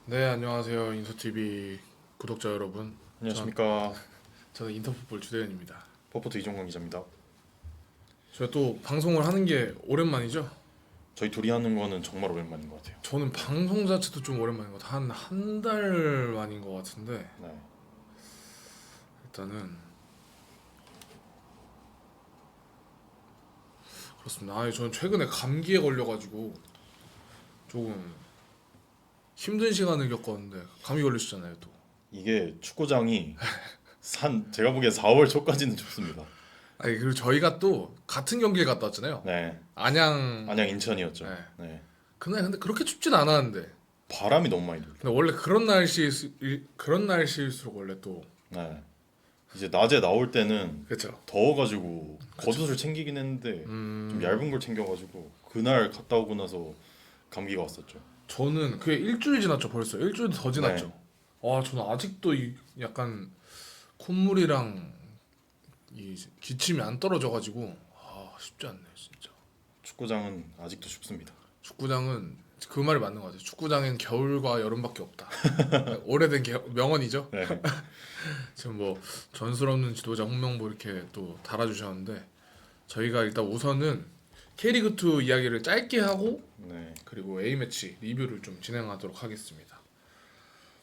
네, 안녕하세요. 인서TV 구독자 여러분. 안녕하십니까. 저는 인터풋볼 주대현입니다. 퍼포트 이종건 기자입니다. 저희 또 방송을 하는 게 오랜만이죠? 저희 둘이 하는 거는 정말 오랜만인 것 같아요. 저는 방송 자체도 좀 오랜만인 것 같아요. 한 달 만인 것 같은데 네. 일단은 그렇습니다. 저는 최근에 감기에 걸려가지고 조금 힘든 시간을 겪었는데 감기 걸리셨잖아요, 또. 이게 축구장이 제가 보기엔 4월 초까지는 춥습니다. 아니, 그리고 저희가 또 같은 경기를 갔다 왔잖아요. 네. 안양. 안양 인천이었죠. 네. 네. 그날 근데 그렇게 춥진 않았는데. 바람이 너무 많이 불어요. 근데 원래 그런 날씨일수록 원래 또 네. 이제 낮에 나올 때는 그렇죠. 더워가지고 겉옷을 챙기긴 했는데 좀 얇은 걸 챙겨가지고 그날 갔다 오고 나서 감기가 왔었죠. 저는 그게 일주일 지났죠. 벌써 일주일도 더 지났죠. 네. 저는 아직도 약간 콧물이랑 이 기침이 안 떨어져가지고 쉽지 않네요, 진짜. 축구장은 아직도 춥습니다. 축구장은 그 말이 맞는 것 같아요. 축구장엔 겨울과 여름밖에 없다. 오래된 명언이죠. 네. 지금 뭐 전술 없는 지도자 홍명보 이렇게 또 달아주셨는데 저희가 일단 우선은 K리그2 이야기를 짧게 하고 네. 그리고 A매치 리뷰를 좀 진행하도록 하겠습니다.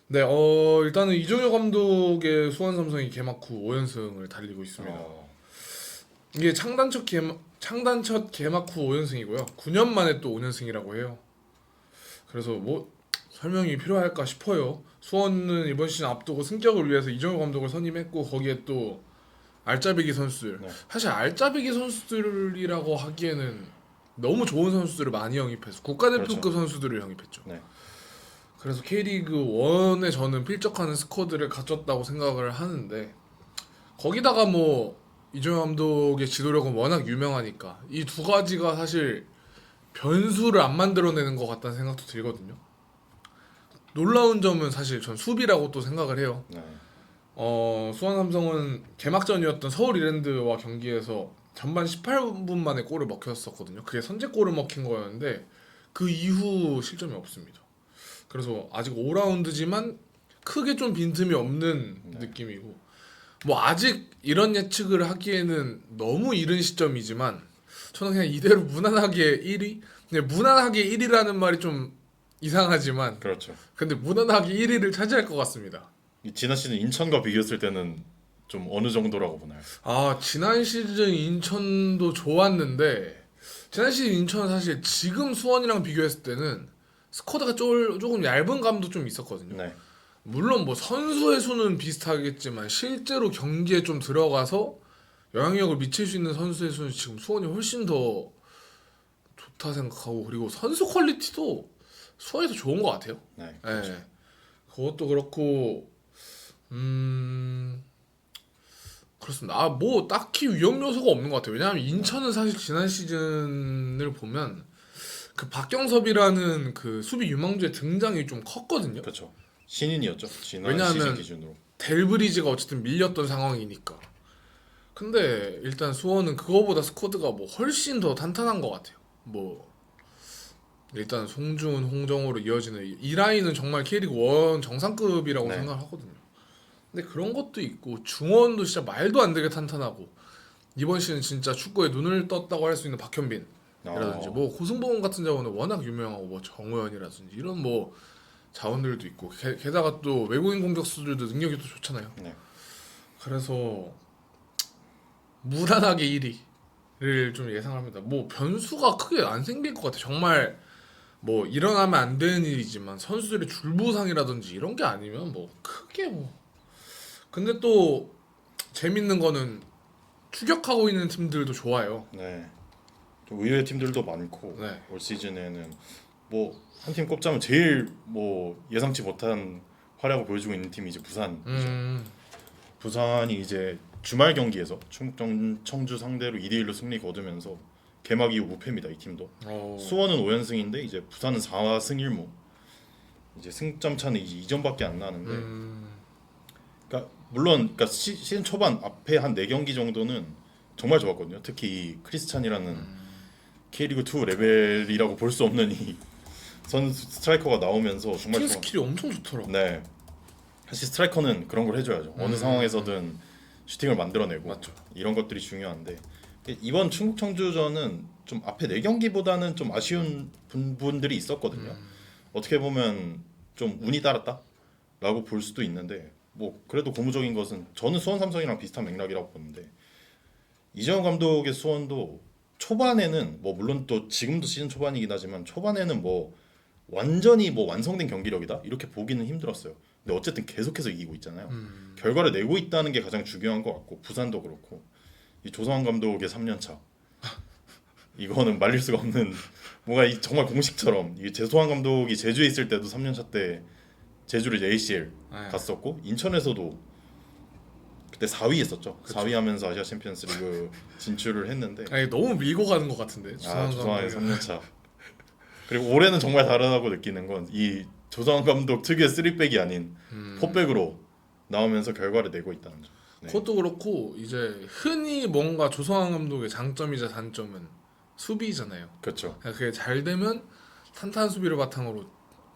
네, 일단은 이종효 감독의 수원 삼성이 개막 후 5연승을 달리고 있습니다. 이게 창단 첫 개막 후 5연승이고요. 9년 만에 또 5연승이라고 해요. 그래서 뭐 설명이 필요할까 싶어요. 수원은 이번 시즌 앞두고 승격을 위해서 이종효 감독을 선임했고 거기에 또 알짜배기 선수들. 네. 사실 알짜배기 선수들이라고 하기에는 너무 좋은 선수들을 많이 영입해서 국가대표급 그렇죠. 선수들을 영입했죠. 네. 그래서 K리그 1에 저는 필적하는 스쿼드를 갖췄다고 생각을 하는데 거기다가 뭐 이종효 감독의 지도력은 워낙 유명하니까 이 두 가지가 사실 변수를 안 만들어내는 것 같다는 생각도 들거든요. 놀라운 점은 사실 전 수비라고 또 생각을 해요. 네. 수원 삼성은 개막전이었던 서울 이랜드와 경기에서 전반 18분 만에 골을 먹혔었거든요. 그게 선제골을 먹힌 거였는데 그 이후 실점이 없습니다. 그래서 아직 5라운드지만 크게 좀 빈틈이 없는 네. 느낌이고 뭐 아직 이런 예측을 하기에는 너무 이른 시점이지만 저는 그냥 이대로 무난하게 1위? 근데 무난하게 1위라는 말이 좀 이상하지만 그렇죠. 근데 무난하게 1위를 차지할 것 같습니다. 이 지난 시즌 인천과 비교했을 때는 좀 어느 정도라고 보나요? 지난 시즌 인천도 좋았는데 지난 시즌 인천은 사실 지금 수원이랑 비교했을 때는 스쿼드가 조금 얇은 감도 좀 있었거든요. 네. 물론 뭐 선수의 수는 비슷하겠지만 실제로 경기에 좀 들어가서 영향력을 미칠 수 있는 선수의 수는 지금 수원이 훨씬 더 좋다 생각하고 그리고 선수 퀄리티도 수원이 더 좋은 것 같아요. 네. 예. 그것도 그렇고 그렇습니다. 뭐 딱히 위험 요소가 없는 것 같아요. 왜냐하면 인천은 사실 지난 시즌을 보면 그 박경섭이라는 그 수비 유망주의 등장이 좀 컸거든요. 그렇죠. 신인이었죠. 지난 왜냐하면 시즌 기준으로. 델브리지가 어쨌든 밀렸던 상황이니까. 근데 일단 수원은 그거보다 스쿼드가 뭐 훨씬 더 탄탄한 것 같아요. 뭐 일단 송준, 홍정호로 이어지는 이 라인은 정말 K리그 1 정상급이라고 네. 생각하거든요. 근데 그런 것도 있고 중원도 진짜 말도 안 되게 탄탄하고 이번 시즌 진짜 축구에 눈을 떴다고 할 수 있는 박현빈이라든지 뭐 고승범 같은 자원은 워낙 유명하고 뭐 정우현이라든지 이런 뭐 자원들도 있고 게다가 또 외국인 공격수들도 능력이 또 좋잖아요. 네. 그래서 무난하게 1위를 좀 예상합니다. 뭐 변수가 크게 안 생길 것 같아요. 정말 뭐 일어나면 안 되는 일이지만 선수들의 줄부상이라든지 이런 게 아니면 뭐 크게 뭐 근데 또 재밌는 거는 추격하고 있는 팀들도 좋아요. 네. 좀 의외의 팀들도 많고 네. 올 시즌에는 뭐 한 팀 꼽자면 제일 뭐 예상치 못한 활약을 보여주고 있는 팀이 이제 부산이죠. 부산이 이제 주말 경기에서 충북 청주 상대로 2대1로 승리 거두면서 개막 이후 무패입니다. 이 팀도. 수원은 5연승인데 이제 부산은 4승 1무. 이제 승점 차는 이제 2점밖에 안 나는데 그러니까 물론 그러니까 시즌 초반 앞에 한 4경기 정도는 정말 좋았거든요. 특히 이 크리스찬이라는 K리그 2 레벨이라고 볼 수 없는 이 선수 스트라이커가 나오면서 정말 슈팅 좋은. 스킬이 엄청 좋더라고. 네. 사실 스트라이커는 그런 걸 해줘야죠. 어느 상황에서든 슈팅을 만들어내고 맞죠. 이런 것들이 중요한데 이번 충북 청주전은 좀 앞에 4경기보다는 좀 아쉬운 부분들이 있었거든요. 어떻게 보면 좀 운이 따랐다라고 볼 수도 있는데 뭐 그래도 고무적인 것은 저는 수원 삼성이랑 비슷한 맥락이라고 보는데 이정우 감독의 수원도 초반에는 뭐 물론 또 지금도 시즌 초반이긴 하지만 초반에는 뭐 완전히 뭐 완성된 경기력이다 이렇게 보기는 힘들었어요. 근데 어쨌든 계속해서 이기고 있잖아요. 결과를 내고 있다는 게 가장 중요한 것 같고 부산도 그렇고 이 조성환 감독의 3년차 이거는 말릴 수가 없는 뭔가 정말 공식처럼 이 조성환 감독이 제주에 있을 때도 3년차 때 제주를 이제 ACL 네. 갔었고 인천에서도 그때 4위 했었죠. 그쵸. 4위 하면서 아시아 챔피언스리그 진출을 했는데 아니 너무 밀고 가는 것 같은데. 조성환의 3년차. 그리고 올해는 정말 다르다고 느끼는 건 이 조성환 감독 특유의 3백이 아닌 4백으로 나오면서 결과를 내고 있다는 점. 네. 그것도 그렇고 이제 흔히 뭔가 조성환 감독의 장점이자 단점은 수비잖아요. 그렇죠. 그게 잘 되면 탄탄한 수비를 바탕으로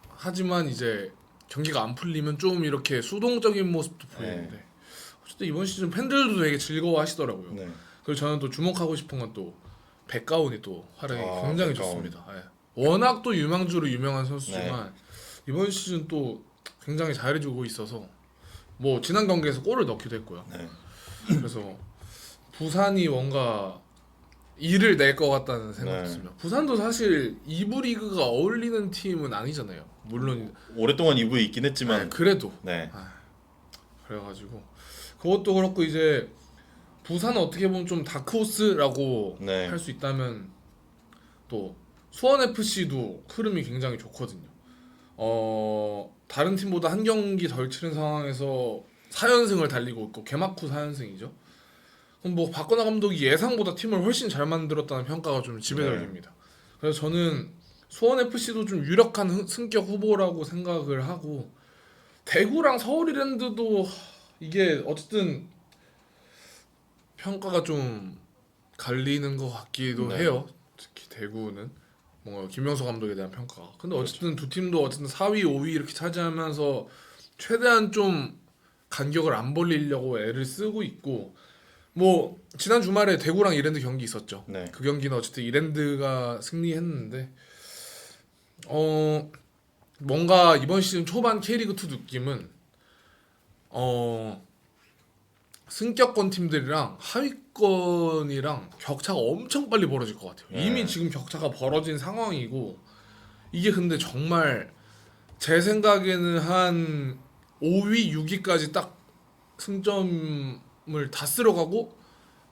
하지만 이제 경기가 안 풀리면 좀 이렇게 수동적인 모습도 보이는데 어쨌든 이번 시즌 팬들도 되게 즐거워하시더라고요. 네. 그리고 저는 또 주목하고 싶은 건 또 백가운이 또 활약이 굉장히 백가운. 좋습니다. 예. 워낙 또 유망주로 유명한 선수지만 이번 시즌 또 굉장히 잘해주고 있어서 뭐 지난 경기에서 골을 넣기도 했고요. 네. 그래서 부산이 뭔가 일을 낼 것 같다는 생각이 네. 듭니다. 부산도 사실 2부 리그가 어울리는 팀은 아니잖아요. 물론 오랫동안 2부에 있긴 했지만 그래도 네. 그래가지고 그것도 그렇고 이제 부산은 어떻게 보면 좀 다크호스라고 네. 할 수 있다면 또 수원 FC도 흐름이 굉장히 좋거든요. 다른 팀보다 한 경기 덜 치른 상황에서 4연승을 달리고 있고 개막 후 4연승이죠. 그럼 뭐 박건하 감독이 예상보다 팀을 훨씬 잘 만들었다는 평가가 좀 지배적입니다. 그래서 저는 수원 FC도 좀 유력한 승격 후보라고 생각을 하고 대구랑 서울 이랜드도 이게 어쨌든 평가가 좀 갈리는 것 같기도 네. 해요. 특히 대구는 뭔가 김명수 감독에 대한 평가가. 근데 어쨌든 두 팀도 어쨌든 4위, 5위 이렇게 차지하면서 최대한 좀 간격을 안 벌리려고 애를 쓰고 있고 뭐 지난 주말에 대구랑 이랜드 경기 있었죠. 네. 그 경기는 어쨌든 이랜드가 승리했는데 뭔가 이번 시즌 초반 K리그2 느낌은 승격권 팀들이랑 하위권이랑 격차가 엄청 빨리 벌어질 것 같아요. 네. 이미 지금 격차가 벌어진 상황이고 이게 근데 정말 제 생각에는 한 5위, 6위까지 딱 승점을 다 쓸어가고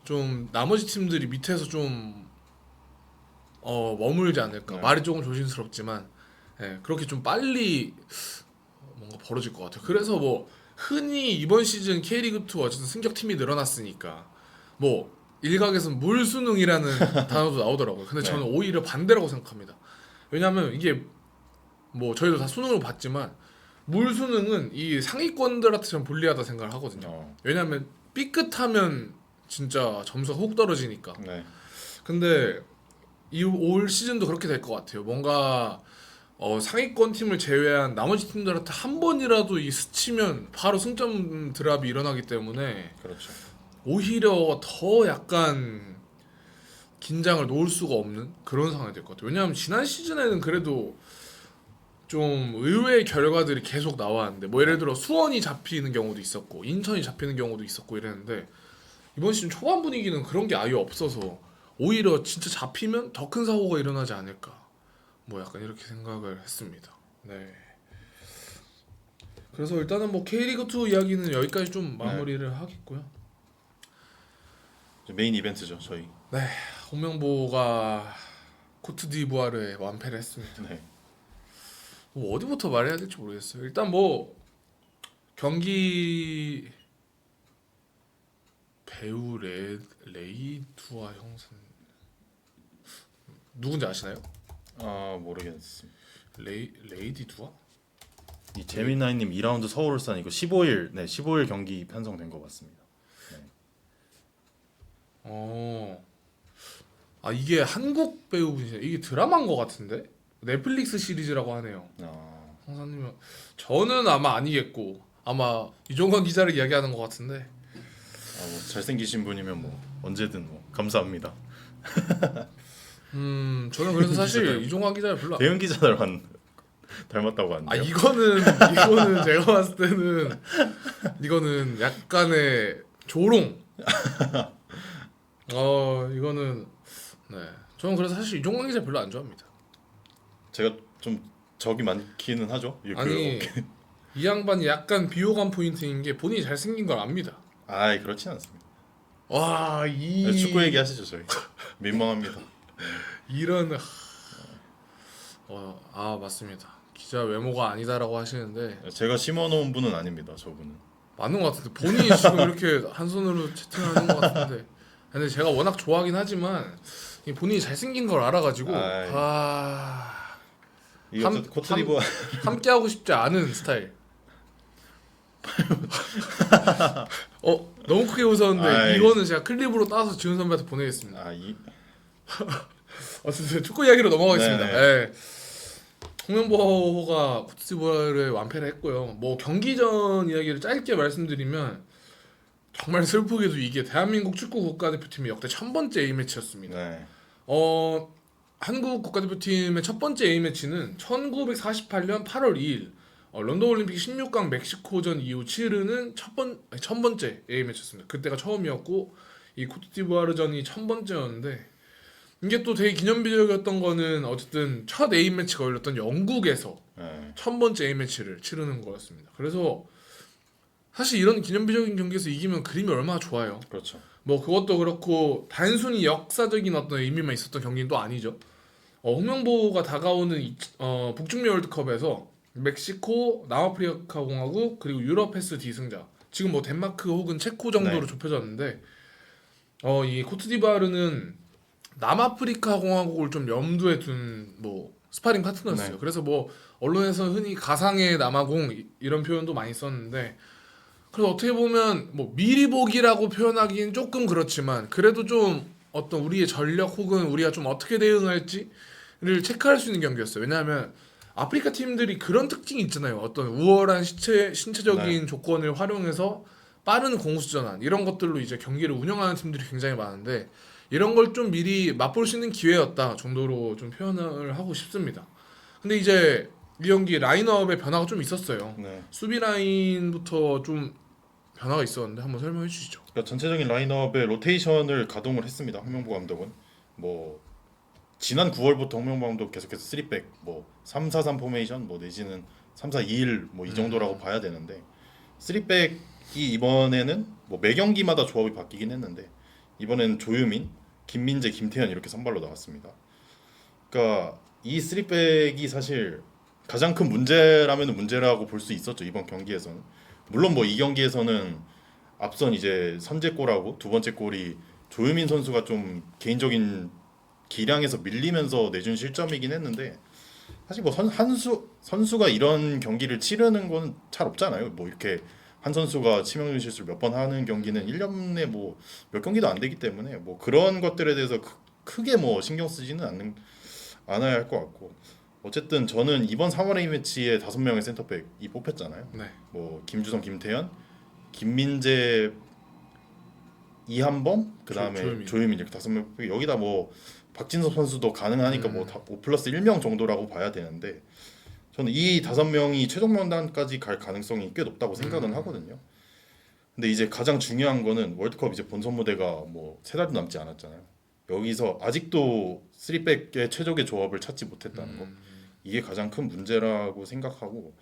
좀 나머지 팀들이 밑에서 좀 머물지 않을까. 네. 말이 조금 조심스럽지만 그렇게 좀 빨리 뭔가 벌어질 것 같아요. 그래서 뭐 흔히 이번 시즌 K리그2 어쨌든 승격팀이 늘어났으니까 뭐 일각에서는 물수능이라는 단어도 나오더라고요. 근데 네. 저는 오히려 반대라고 생각합니다. 왜냐하면 이게 뭐 저희도 다 수능을 봤지만 물수능은 이 상위권들한테 좀 불리하다 생각을 하거든요. 왜냐하면 삐끗하면 진짜 점수가 훅 떨어지니까. 네. 근데 이 올 시즌도 그렇게 될 것 같아요. 뭔가 상위권 팀을 제외한 나머지 팀들한테 한 번이라도 이 스치면 바로 승점 드랍이 일어나기 때문에 그렇죠. 오히려 더 약간 긴장을 놓을 수가 없는 그런 상황이 될 것 같아요. 왜냐하면 지난 시즌에는 그래도 좀 의외의 결과들이 계속 나왔는데 뭐 예를 들어 수원이 잡히는 경우도 있었고 인천이 잡히는 경우도 있었고 이랬는데 이번 시즌 초반 분위기는 그런 게 아예 없어서 오히려 진짜 잡히면 더 큰 사고가 일어나지 않을까 뭐 약간 이렇게 생각을 했습니다. 네. 그래서 일단은 뭐 K리그2 이야기는 여기까지 좀 마무리를 하겠고요. 메인 이벤트죠 저희. 네, 홍명보가 코트디부아르에 완패를 했습니다. 네. 뭐 어디부터 말해야 될지 모르겠어요. 일단 뭐 경기 배우 레이두아 형사 누군지 아시나요? 모르겠습니다. 레이디 두아? 이 재민나이님 2라운드 서울 울산 이거 15일 경기 편성된 것 같습니다. 이게 한국 배우분이세요. 이게 드라마인 것 같은데 넷플릭스 시리즈라고 하네요. 아, 황사님은 저는 아마 아니겠고 아마 이종건 기자를 이야기하는 것 같은데. 뭐 잘생기신 분이면 뭐 언제든 뭐 감사합니다. 저는 그래서 사실 이종건 기자를 별로 대형 기자들만 닮았다고 하는데요. 이거는 제가 봤을 때는 이거는 약간의 조롱. 이거는 네. 저는 그래서 사실 이종건 기자 별로 안 좋아합니다. 제가 좀 적이 많기는 하죠. 아니 이 양반이 약간 비호감 포인트인 게 본인이 잘생긴 걸 압니다. 그렇진 않습니다. 이 축구 얘기하시죠 저희. 민망합니다. 이런 맞습니다. 기자 외모가 아니다라고 하시는데 제가 심어놓은 분은 아닙니다. 저분은. 맞는 것 같은데 본인이 지금 이렇게 한 손으로 채팅하는 것 같은데 근데 제가 워낙 좋아하긴 하지만 본인이 잘생긴 걸 알아가지고 이거 코트디부아 함께 하고 싶지 않은 스타일. 너무 크게 웃었는데 이거는 제가 클립으로 따서 지훈 선배한테 보내겠습니다. 어쨌든 축구 이야기로 넘어가겠습니다. 네. 홍명보가 코트디부아를 완패를 했고요. 뭐 경기 전 이야기를 짧게 말씀드리면 정말 슬프게도 이게 대한민국 축구 국가대표팀의 역대 1000번째 A매치였습니다. 네. 한국 국가대표팀의 첫 번째 A매치는 1948년 8월 2일 런던 올림픽 16강 멕시코전 이후 치르는 1000번째 A매치였습니다. 그때가 처음이었고 이 코트디부아르전이 1000번째였는데 이게 또 되게 기념비적이었던 거는 어쨌든 첫 A매치가 열렸던 영국에서 1000번째 A매치를 치르는 거였습니다. 그래서 사실 이런 기념비적인 경기에서 이기면 그림이 얼마나 좋아요. 그렇죠. 뭐 그것도 그렇고 단순히 역사적인 어떤 의미만 있었던 경기는 또 아니죠. 홍명보가 다가오는 북중미 월드컵에서 멕시코, 남아프리카 공화국 그리고 유럽 패스 D승자 지금 뭐 덴마크 혹은 체코 정도로 좁혀졌는데 이 코트디부아르는 남아프리카 공화국을 좀 염두에 둔 뭐 스파링 파트너였어요. 그래서 뭐 언론에서 흔히 가상의 남아공 이런 표현도 많이 썼는데 그래서 어떻게 보면 뭐 미리 보기라고 표현하기는 조금 그렇지만 그래도 좀 어떤 우리의 전력 혹은 우리가 좀 어떻게 대응할지를 체크할 수 있는 경기였어요. 왜냐하면 아프리카 팀들이 그런 특징이 있잖아요. 어떤 우월한 신체적인 조건을 활용해서 빠른 공수전환 이런 것들로 이제 경기를 운영하는 팀들이 굉장히 많은데 이런 걸 좀 미리 맛볼 수 있는 기회였다 정도로 좀 표현을 하고 싶습니다. 근데 이제 이 경기 라인업에 변화가 좀 있었어요. 수비 라인부터 좀 변화가 있었는데 한번 설명해 주시죠. 그러니까 전체적인 라인업의 로테이션을 가동을 했습니다. 홍명보 감독은 뭐 지난 9월부터 홍명보 감독 계속해서 3백 뭐 3-4-3 포메이션 뭐 내지는 3-4-2-1 뭐 이 정도라고 봐야 되는데 3백이 이번에는 뭐 매 경기마다 조합이 바뀌긴 했는데 이번에는 조유민, 김민재, 김태현 이렇게 선발로 나왔습니다. 그러니까 이 3백이 사실 가장 큰 문제라면 문제라고 볼 수 있었죠. 이번 경기에서는. 물론 뭐 이 경기에서는 앞선 이제 선제골하고 두 번째 골이 조유민 선수가 좀 개인적인 기량에서 밀리면서 내준 실점이긴 했는데 사실 뭐 선수가 이런 경기를 치르는 건 잘 없잖아요. 뭐 이렇게 한 선수가 치명적인 실수를 몇 번 하는 경기는 1년에 뭐 몇 경기도 안 되기 때문에 뭐 그런 것들에 대해서 크게 뭐 신경 쓰지는 않아야 할 것 같고 어쨌든 저는 이번 3월 A매치에 5명의 센터백이 뽑혔잖아요. 뭐 김주성, 김태현, 김민재, 이한범, 그다음에 조유민 이렇게 5명 뽑히 여기다 뭐 박진섭 선수도 가능하니까 뭐 5+1명 정도라고 봐야 되는데 저는 이 5명이 최종 명단까지 갈 가능성이 꽤 높다고 생각은 하거든요. 근데 이제 가장 중요한 거는 월드컵 이제 본선 무대가 뭐 3달도 남지 않았잖아요. 여기서 아직도 3백의 최적의 조합을 찾지 못했다는 거. 이게 가장 큰 문제라고 생각하고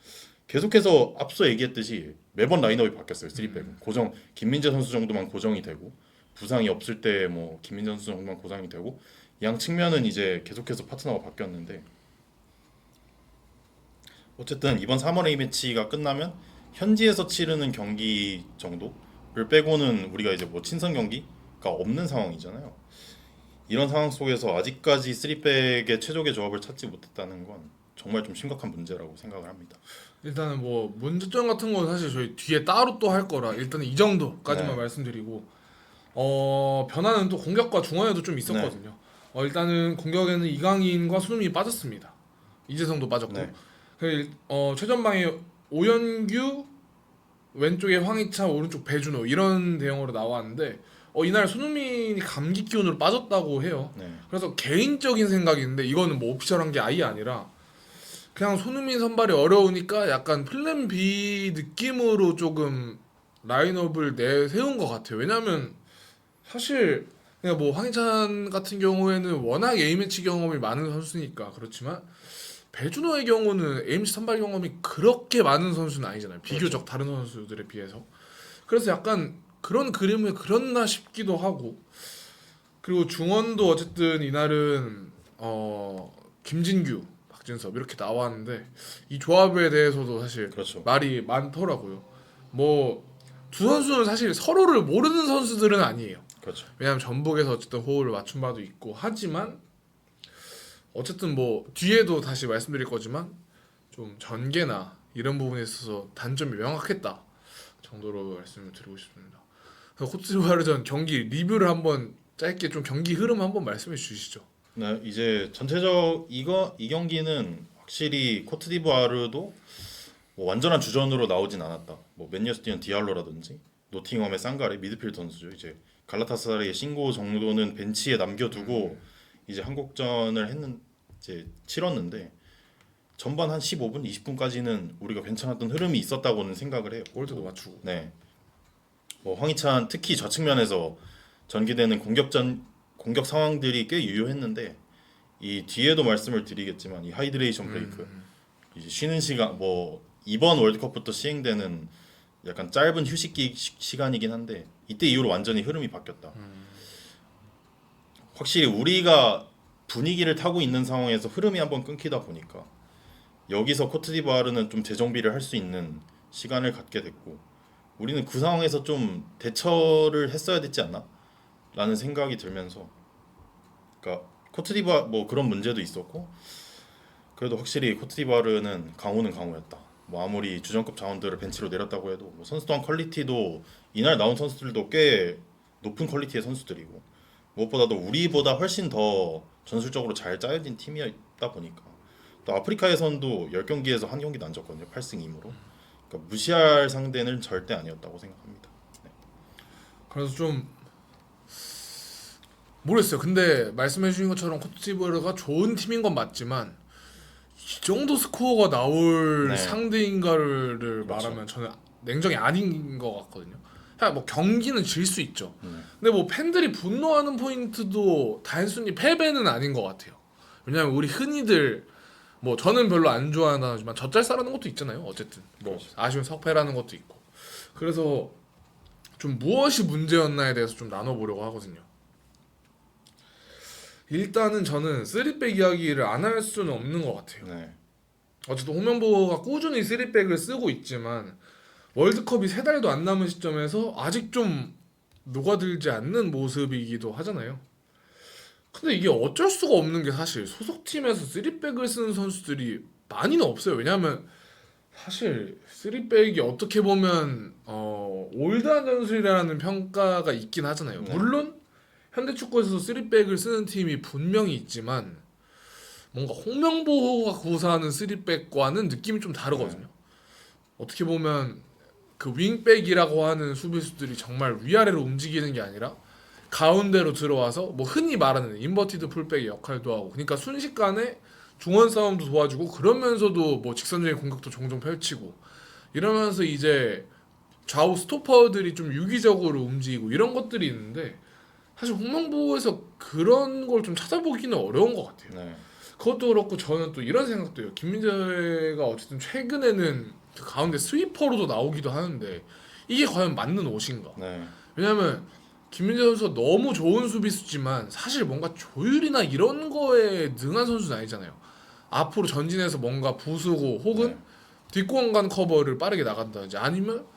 계속해서 앞서 얘기했듯이 매번 라인업이 바뀌었어요. 3백은 고정 김민재 선수 정도만 고정이 되고 부상이 없을 때 뭐 김민재 선수 정도만 고정이 되고 양 측면은 이제 계속해서 파트너가 바뀌었는데 어쨌든 이번 3월 A매치가 끝나면 현지에서 치르는 경기 정도를 빼고는 우리가 이제 뭐 친선 경기가 없는 상황이잖아요. 이런 상황 속에서 아직까지 3백의 최적의 조합을 찾지 못했다는 건 정말 좀 심각한 문제라고 생각을 합니다. 일단은 뭐 문제점 같은 건 사실 저희 뒤에 따로 또 할 거라 일단은 이 정도까지만 말씀드리고 변화는 또 공격과 중원에도 좀 있었거든요. 일단은 공격에는 이강인과 손흥민이 빠졌습니다. 이재성도 빠졌고 네. 최전방에 오연규 왼쪽에 황희찬 오른쪽 배준호 이런 대형으로 나왔는데 이날 손흥민이 감기 기운으로 빠졌다고 해요. 네. 그래서 개인적인 생각인데 이거는 뭐 오피셜한 게 아예 아니라 그냥 손흥민 선발이 어려우니까 약간 플랜 B 느낌으로 조금 라인업을 내세운 것 같아요. 왜냐면 사실 그냥 뭐 황희찬 같은 경우에는 워낙 A매치 경험이 많은 선수니까 그렇지만 배준호의 경우는 A매치 선발 경험이 그렇게 많은 선수는 아니잖아요. 비교적 다른 선수들에 비해서. 그래서 약간 그런 그림을 그렸나 싶기도 하고 그리고 중원도 어쨌든 이날은 김진규, 박진섭 이렇게 나왔는데 이 조합에 대해서도 사실 그렇죠. 말이 많더라고요. 뭐 두 선수는 사실 서로를 모르는 선수들은 아니에요. 그렇죠. 왜냐하면 전북에서 어쨌든 호흡을 맞춘 바도 있고 하지만 어쨌든 뭐 뒤에도 다시 말씀드릴 거지만 좀 전개나 이런 부분에 있어서 단점이 명확했다 정도로 말씀을 드리고 싶습니다. 코트디부아르전 경기 리뷰를 한번 짧게 좀 경기 흐름 한번 말씀해 주시죠. 네, 이제 이 경기는 확실히 코트디부아르도 뭐 완전한 주전으로 나오진 않았다. 뭐 맨유에서 뛰는 디알로라든지 노팅엄의 쌍가레 미드필더 선수죠. 이제 갈라타사라의 신고 정도는 벤치에 남겨두고 이제 한국전을 치렀는데 전반 한 15분, 20분까지는 우리가 괜찮았던 흐름이 있었다고는 생각을 해요. 골대도 맞추고. 네. 뭐 황희찬 특히 좌측면에서 전개되는 공격 상황들이 꽤 유효했는데 이 뒤에도 말씀을 드리겠지만 이 하이드레이션 브레이크 이제 쉬는 시간 뭐 이번 월드컵부터 시행되는 약간 짧은 휴식기 시간이긴 한데 이때 이후로 완전히 흐름이 바뀌었다. 확실히 우리가 분위기를 타고 있는 상황에서 흐름이 한번 끊기다 보니까 여기서 코트디부아르는 좀 재정비를 할 수 있는 시간을 갖게 됐고 우리는 그 상황에서 좀 대처를 했어야 됐지 않나? 라는 생각이 들면서 그러니까 코트디부아르 뭐 그런 문제도 있었고 그래도 확실히 코트디부아르는 강호는 강호였다. 뭐 아무리 주전급 자원들을 벤치로 내렸다고 해도 뭐 선수 또한 퀄리티도 이날 나온 선수들도 꽤 높은 퀄리티의 선수들이고 무엇보다도 우리보다 훨씬 더 전술적으로 잘 짜여진 팀이었다 보니까 또 아프리카에선도 10경기에서 한 경기도 안 졌거든요. 8승 2무로. 그러니까 무시할 상대는 절대 아니었다고 생각합니다. 네. 그래서 좀 모르겠어요. 근데 말씀해 주신 것처럼 코트디부아르가 좋은 팀인 건 맞지만 이 정도 스코어가 나올 네. 상대인가를 그렇죠. 말하면 저는 냉정히 아닌 것 같거든요. 그냥 뭐 경기는 질 수 있죠. 네. 근데 뭐 팬들이 분노하는 포인트도 단순히 패배는 아닌 것 같아요. 왜냐면 우리 흔히들 뭐 저는 별로 안 좋아하지만 젖잘싸라는 것도 있잖아요. 어쨌든 뭐 그렇죠. 아쉬운 석패라는 것도 있고. 그래서 좀 무엇이 문제였나에 대해서 좀 나눠보려고 하거든요. 일단은 저는 3백 이야기를 안 할 수는 없는 것 같아요. 네. 어쨌든 홍명보가 꾸준히 3백을 쓰고 있지만 월드컵이 3달도 안 남은 시점에서 아직 좀 녹아들지 않는 모습이기도 하잖아요. 근데 이게 어쩔 수가 없는 게 사실 소속팀에서 3백을 쓰는 선수들이 많이는 없어요. 왜냐하면 사실 3백이 어떻게 보면 올드한 전술이라는 평가가 있긴 하잖아요. 네. 물론 현대축구에서 3백을 쓰는 팀이 분명히 있지만 뭔가 홍명보가 구사하는 3백과는 느낌이 좀 다르거든요. 어떻게 보면 그 윙백이라고 하는 수비수들이 정말 위아래로 움직이는 게 아니라 가운데로 들어와서 뭐 흔히 말하는 인버티드 풀백의 역할도 하고 그러니까 순식간에 중원 싸움도 도와주고 그러면서도 뭐 직선적인 공격도 종종 펼치고 이러면서 이제 좌우 스토퍼들이 좀 유기적으로 움직이고 이런 것들이 있는데 사실 홍명보에서 그런 걸 좀 찾아보기는 어려운 것 같아요. 네. 그것도 그렇고 저는 또 이런 생각도 해요. 김민재가 어쨌든 최근에는 그 가운데 스위퍼로도 나오기도 하는데 이게 과연 맞는 옷인가? 네. 왜냐면 김민재 선수가 너무 좋은 수비수지만 사실 뭔가 조율이나 이런 거에 능한 선수는 아니잖아요. 앞으로 전진해서 뭔가 부수고 혹은 네. 뒷공간 커버를 빠르게 나간다든지 아니면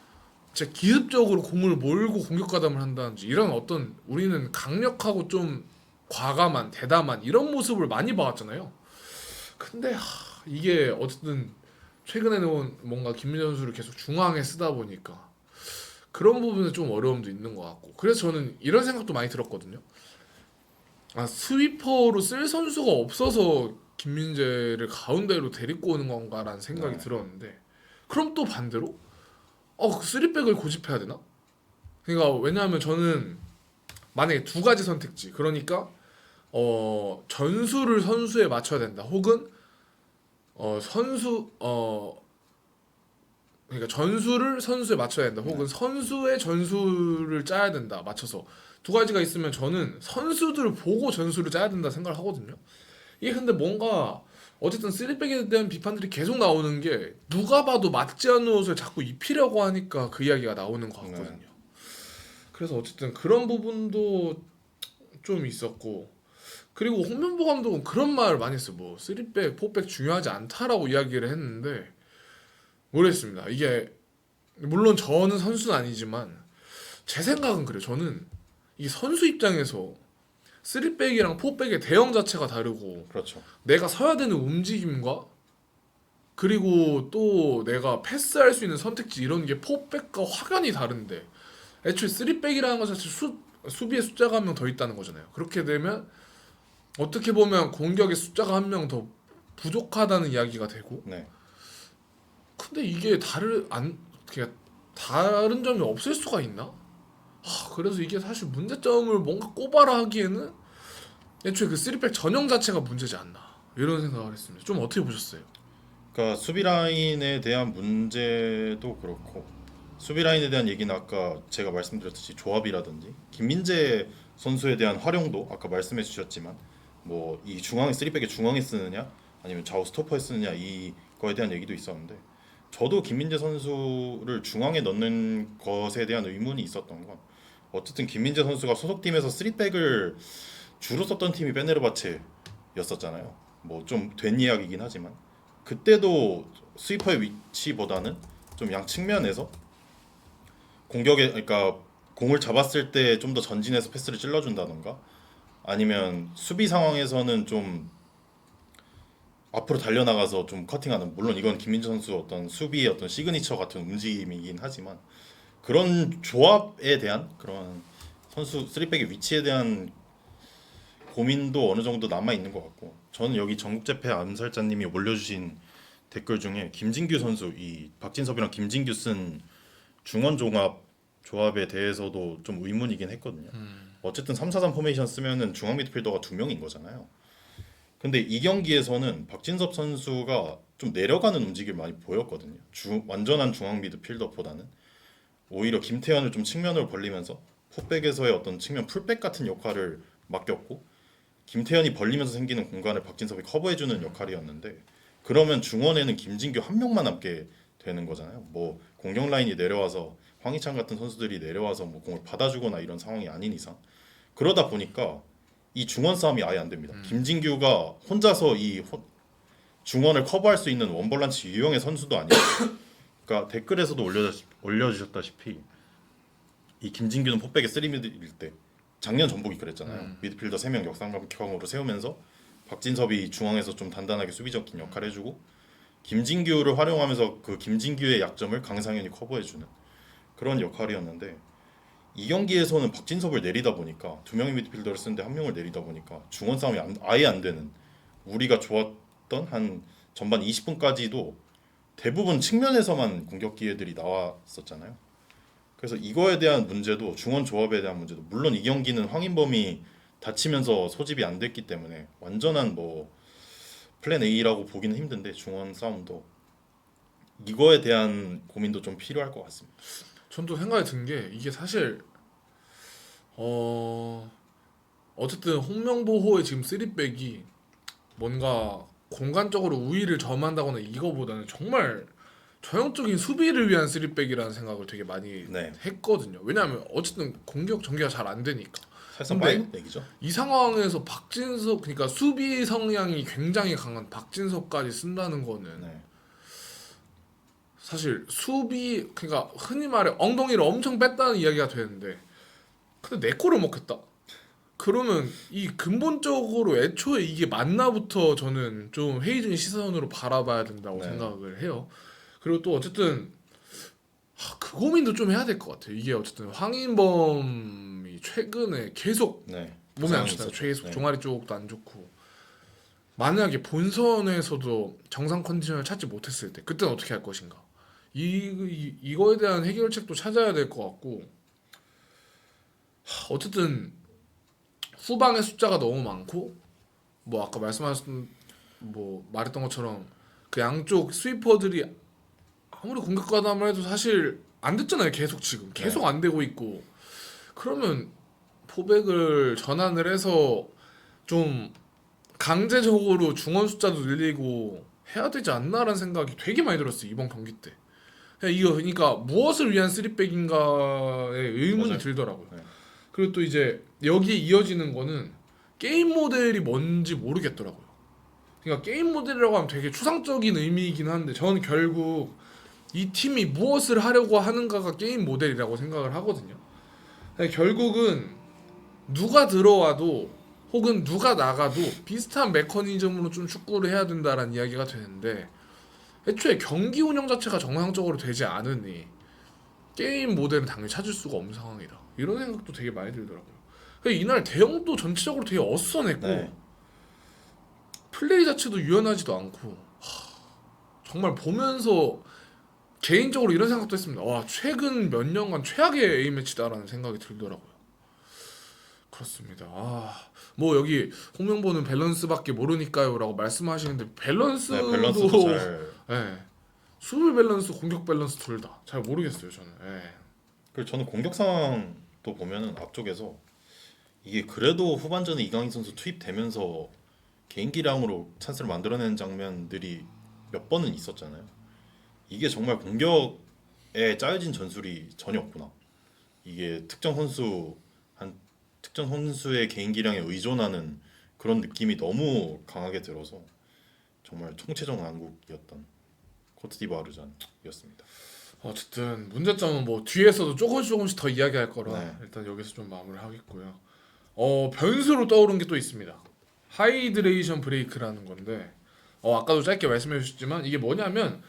진짜 기습적으로 공을 몰고 공격 가담을 한다든지 이런 어떤 우리는 강력하고 좀 과감한 대담한 이런 모습을 많이 봐왔잖아요. 근데 이게 어쨌든 최근에는 뭔가 김민재 선수를 계속 중앙에 쓰다 보니까 그런 부분에 좀 어려움도 있는 것 같고 그래서 저는 이런 생각도 많이 들었거든요. 아 스위퍼로 쓸 선수가 없어서 김민재를 가운데로 데리고 오는 건가라는 생각이 네. 들었는데 그럼 또 반대로 그 쓰리백을 고집해야 되나? 그러니까 왜냐하면 저는 만약에 두 가지 선택지 그러니까 전술을 선수에 맞춰야 된다 혹은 선수 그러니까 전술을 선수에 맞춰야 된다 혹은 선수의 전술을 짜야 된다 맞춰서 두 가지가 있으면 저는 선수들을 보고 전술을 짜야 된다 생각을 하거든요. 이게 근데 뭔가 어쨌든 쓰리백에 대한 비판들이 계속 나오는 게 누가 봐도 맞지 않는 옷을 자꾸 입히려고 하니까 그 이야기가 나오는 것 같거든요. 그래서 어쨌든 그런 부분도 좀 있었고 그리고 홍명보 감독은 그런 말을 많이 했어요. 뭐 쓰리백, 포백 중요하지 않다라고 이야기를 했는데 모르겠습니다. 이게 물론 저는 선수는 아니지만 제 생각은 그래요. 저는 이 선수 입장에서 쓰리백이랑 포백의 대형 자체가 다르고 그렇죠. 내가 서야 되는 움직임과 그리고 또 내가 패스할 수 있는 선택지 이런 게 포백과 확연히 다른데 애초에 쓰리백이라는 것 자체 수비의 숫자가 한 명 더 있다는 거잖아요. 그렇게 되면 어떻게 보면 공격의 숫자가 한 명 더 부족하다는 이야기가 되고 네. 근데 이게 그냥 다른 점이 없을 수가 있나? 그래서 이게 사실 문제점을 뭔가 꼽아라 하기에는 애초에 그 쓰리백 전형 자체가 문제지 않나 이런 생각을 했습니다. 좀 어떻게 보셨어요? 그러니까 수비 라인에 대한 문제도 그렇고 수비 라인에 대한 얘기는 아까 제가 말씀드렸듯이 조합이라든지 김민재 선수에 대한 활용도 아까 말씀해 주셨지만 뭐 이 중앙에 쓰리백에 중앙에 쓰느냐 아니면 좌우 스토퍼에 쓰느냐 이거에 대한 얘기도 있었는데 저도 김민재 선수를 중앙에 넣는 것에 대한 의문이 있었던 건 어쨌든 김민재 선수가 소속팀에서 쓰리백을 주로 썼던 팀이 베네르바체였었잖아요. 뭐 좀 된 이야기이긴 하지만 그때도 스위퍼의 위치보다는 좀 양 측면에서 공격에 그러니까 공을 잡았을 때 좀 더 전진해서 패스를 찔러준다던가 아니면 수비 상황에서는 좀 앞으로 달려나가서 좀 커팅하는 물론 이건 김민재 선수 어떤 수비의 어떤 시그니처 같은 움직임이긴 하지만 그런 조합에 대한 그런 선수 쓰리백의 위치에 대한 고민도 어느 정도 남아 있는 것 같고 저는 여기 전국재패 암살자님이 올려주신 댓글 중에 김진규 선수 이 박진섭이랑 김진규 쓴 중원 조합에 대해서도 좀 의문이긴 했거든요. 어쨌든 3-4-3 포메이션 쓰면은 중앙 미드필더가 2명인 거잖아요. 근데 이 경기에서는 박진섭 선수가 좀 내려가는 움직임을 많이 보였거든요. 완전한 중앙 미드필더보다는 오히려 김태현을 좀 측면으로 벌리면서 포백에서의 어떤 측면 풀백 같은 역할을 맡겼고 김태현이 벌리면서 생기는 공간을 박진섭이 커버해주는 역할이었는데 그러면 중원에는 김진규 한 명만 남게 되는 거잖아요. 뭐 공격 라인이 내려와서 황희찬 같은 선수들이 내려와서 뭐 공을 받아주거나 이런 상황이 아닌 이상 그러다 보니까 이 중원 싸움이 아예 안 됩니다. 김진규가 혼자서 중원을 커버할 수 있는 원볼란치 유형의 선수도 아니고 그러니까 댓글에서도 올려주셨다시피 이 김진규는 포백의 3미드일 때 작년 전북이 그랬잖아요. 미드필더 3명 역삼각형으로 세우면서 박진섭이 중앙에서 좀 단단하게 수비적인 역할을 해주고 김진규를 활용하면서 그 김진규의 약점을 강상현이 커버해주는 그런 역할이었는데 이 경기에서는 박진섭을 내리다 보니까 두 명의 미드필더를 쓰는데 한 명을 내리다 보니까 중원 싸움이 아예 안 되는 우리가 좋았던 한 전반 20분까지도 대부분 측면에서만 공격 기회들이 나왔었잖아요. 그래서 이거에 대한 문제도 중원 조합에 대한 문제도 물론 이 경기는 황인범이 다치면서 소집이 안 됐기 때문에 완전한 뭐 플랜 A라고 보기는 힘든데 중원 싸움도 이거에 대한 고민도 좀 필요할 것 같습니다. 전 또 생각이 든 게 이게 사실 어쨌든 홍명보호의 지금 쓰리백이 뭔가 공간적으로 우위를 점한다거나 이거보다는 정말 전형적인 수비를 위한 쓰리백이라는 생각을 되게 많이 네. 했거든요. 왜냐하면 어쨌든 공격 전개가 잘 안 되니까. 사실상 근데 파이브백이죠. 이 상황에서 박진섭 그러니까 수비 성향이 굉장히 강한 박진섭까지 쓴다는 거는 네. 사실 수비 그러니까 흔히 말해 엉덩이를 엄청 뺐다는 이야기가 되는데 근데 내 골을 먹혔다. 그러면 이 근본적으로 애초에 이게 맞나부터 저는 좀 회의적인 시선으로 바라봐야 된다고 네. 생각을 해요. 그리고 또 어쨌든 그 고민도 좀 해야 될 것 같아요. 이게 어쨌든 황인범이 최근에 계속 네. 몸에 안 좋다. 있었죠. 계속 네. 종아리 쪽도 안 좋고 만약에 본선에서도 정상 컨디션을 찾지 못했을 때 그때는 어떻게 할 것인가? 이거에 대한 해결책도 찾아야 될 것 같고 어쨌든 후방의 숫자가 너무 많고 뭐 아까 말씀하신 뭐 말했던 것처럼 그 양쪽 스위퍼들이 아무리 공격 가담을 해도 사실 안 됐잖아요. 계속 지금 계속 안 되고 있고 그러면 포백을 전환을 해서 좀 강제적으로 중원 숫자도 늘리고 해야 되지 않나라는 생각이 되게 많이 들었어요. 이번 경기 때. 이거 그러니까 무엇을 위한 쓰리백인가에 의문이 맞아요. 들더라고요. 네. 그리고 또 이제 여기에 이어지는 거는 게임 모델이 뭔지 모르겠더라고요. 그러니까 게임 모델이라고 하면 되게 추상적인 의미이긴 한데 저는 결국 이 팀이 무엇을 하려고 하는가가 게임 모델이라고 생각을 하거든요. 결국은 누가 들어와도 혹은 누가 나가도 비슷한 메커니즘으로 좀 축구를 해야 된다라는 이야기가 되는데 애초에 경기 운영 자체가 정상적으로 되지 않으니 게임 모델은 당연히 찾을 수가 없는 상황이다. 이런 생각도 되게 많이 들더라고요. 이날 대형도 전체적으로 되게 어수선했고 네. 플레이 자체도 유연하지도 않고 정말 보면서 개인적으로 이런 생각도 했습니다. 와 최근 몇 년간 최악의 A 매치다라는 생각이 들더라고요. 그렇습니다. 뭐 여기 홍명보는 밸런스밖에 모르니까요라고 말씀하시는데 밸런스도 네, 밸런스도 잘. 예. 수비 밸런스, 공격 밸런스 둘 다 잘 모르겠어요 저는. 예. 그리고 저는 공격 상황도 보면은 앞쪽에서 이게 그래도 후반전에 이강인 선수 투입되면서 개인기량으로 찬스를 만들어내는 장면들이 몇 번은 있었잖아요. 이게 정말 공격에 짜여진 전술이 전혀 없구나. 이게 특정 선수의 개인기량에 의존하는 그런 느낌이 너무 강하게 들어서 정말 총체적 난국이었던 코트디부아르전이었습니다. 어쨌든 문제점은 뭐 뒤에서도 조금씩 더 이야기할 거라 네. 일단 여기서 좀 마무리를 하겠고요. 변수로 떠오른 게 또 있습니다. 하이드레이션 브레이크라는 건데 아까도 짧게 말씀해 주셨지만 이게 뭐냐면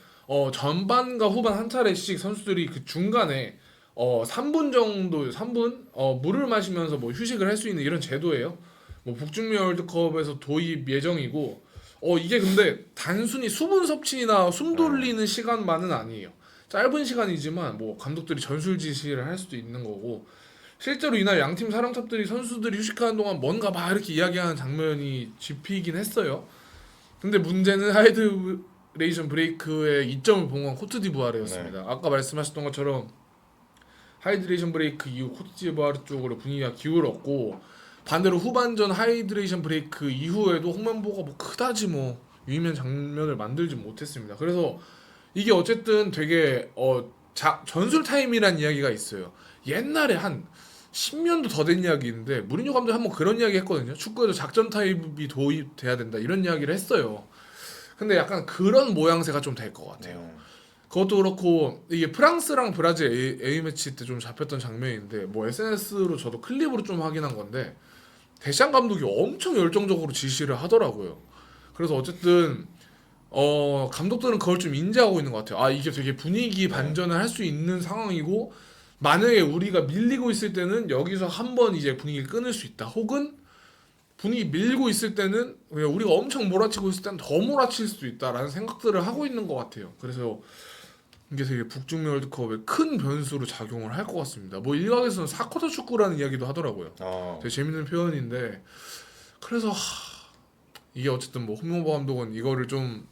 전반과 후반 한 차례씩 선수들이 그 중간에 3분 정도 3분 물을 마시면서 뭐 휴식을 할 수 있는 이런 제도예요. 뭐 북중미 월드컵에서 도입 예정이고 이게 근데 단순히 수분 섭취나 숨 돌리는 시간만은 아니에요. 짧은 시간이지만 뭐 감독들이 전술 지시를 할 수도 있는 거고 실제로 이날 양팀 사령탑들이 선수들이 휴식하는 동안 뭔가 막 이렇게 이야기하는 장면이 집히긴 했어요. 근데 문제는 하이드레이션 브레이크의 이점을 본 건 코트디부아르였습니다. 아까 말씀하셨던 것처럼 하이드레이션 브레이크 이후 코트디부아르 쪽으로 분위기가 기울었고 반대로 후반전 하이드레이션 브레이크 이후에도 홍명보가 뭐 그다지 뭐 유의미한 장면을 만들지 못했습니다. 그래서 이게 어쨌든 되게 전술 타임이란 이야기가 있어요. 옛날에 한 10년도 더 된 이야기인데 무리뉴 감독이 한번 그런 이야기 했거든요. 축구에도 작전 타임이 도입돼야 된다 이런 이야기를 했어요. 근데 약간 그런 모양새가 좀 될 것 같아요. 그것도 그렇고 이게 프랑스랑 브라질 A매치 때 좀 잡혔던 장면인데 뭐 SNS로 저도 클립으로 좀 확인한 건데 데샹 감독이 엄청 열정적으로 지시를 하더라고요. 그래서 어쨌든 감독들은 그걸 좀 인지하고 있는 것 같아요. 이게 되게 분위기 반전을 할 수 있는 상황이고 만약에 우리가 밀리고 있을 때는 여기서 한번 이제 분위기를 끊을 수 있다. 혹은 분위기 밀고 있을 때는 그냥 우리가 엄청 몰아치고 있을 때는 더 몰아칠 수도 있다라는 생각들을 하고 있는 것 같아요. 그래서 이게 되게 북중미 월드컵에 큰 변수로 작용을 할 것 같습니다. 뭐 일각에서는 4쿼터 축구라는 이야기도 하더라고요. 되게 재밌는 표현인데 그래서 이게 어쨌든 뭐 홍명보 감독은 이거를 좀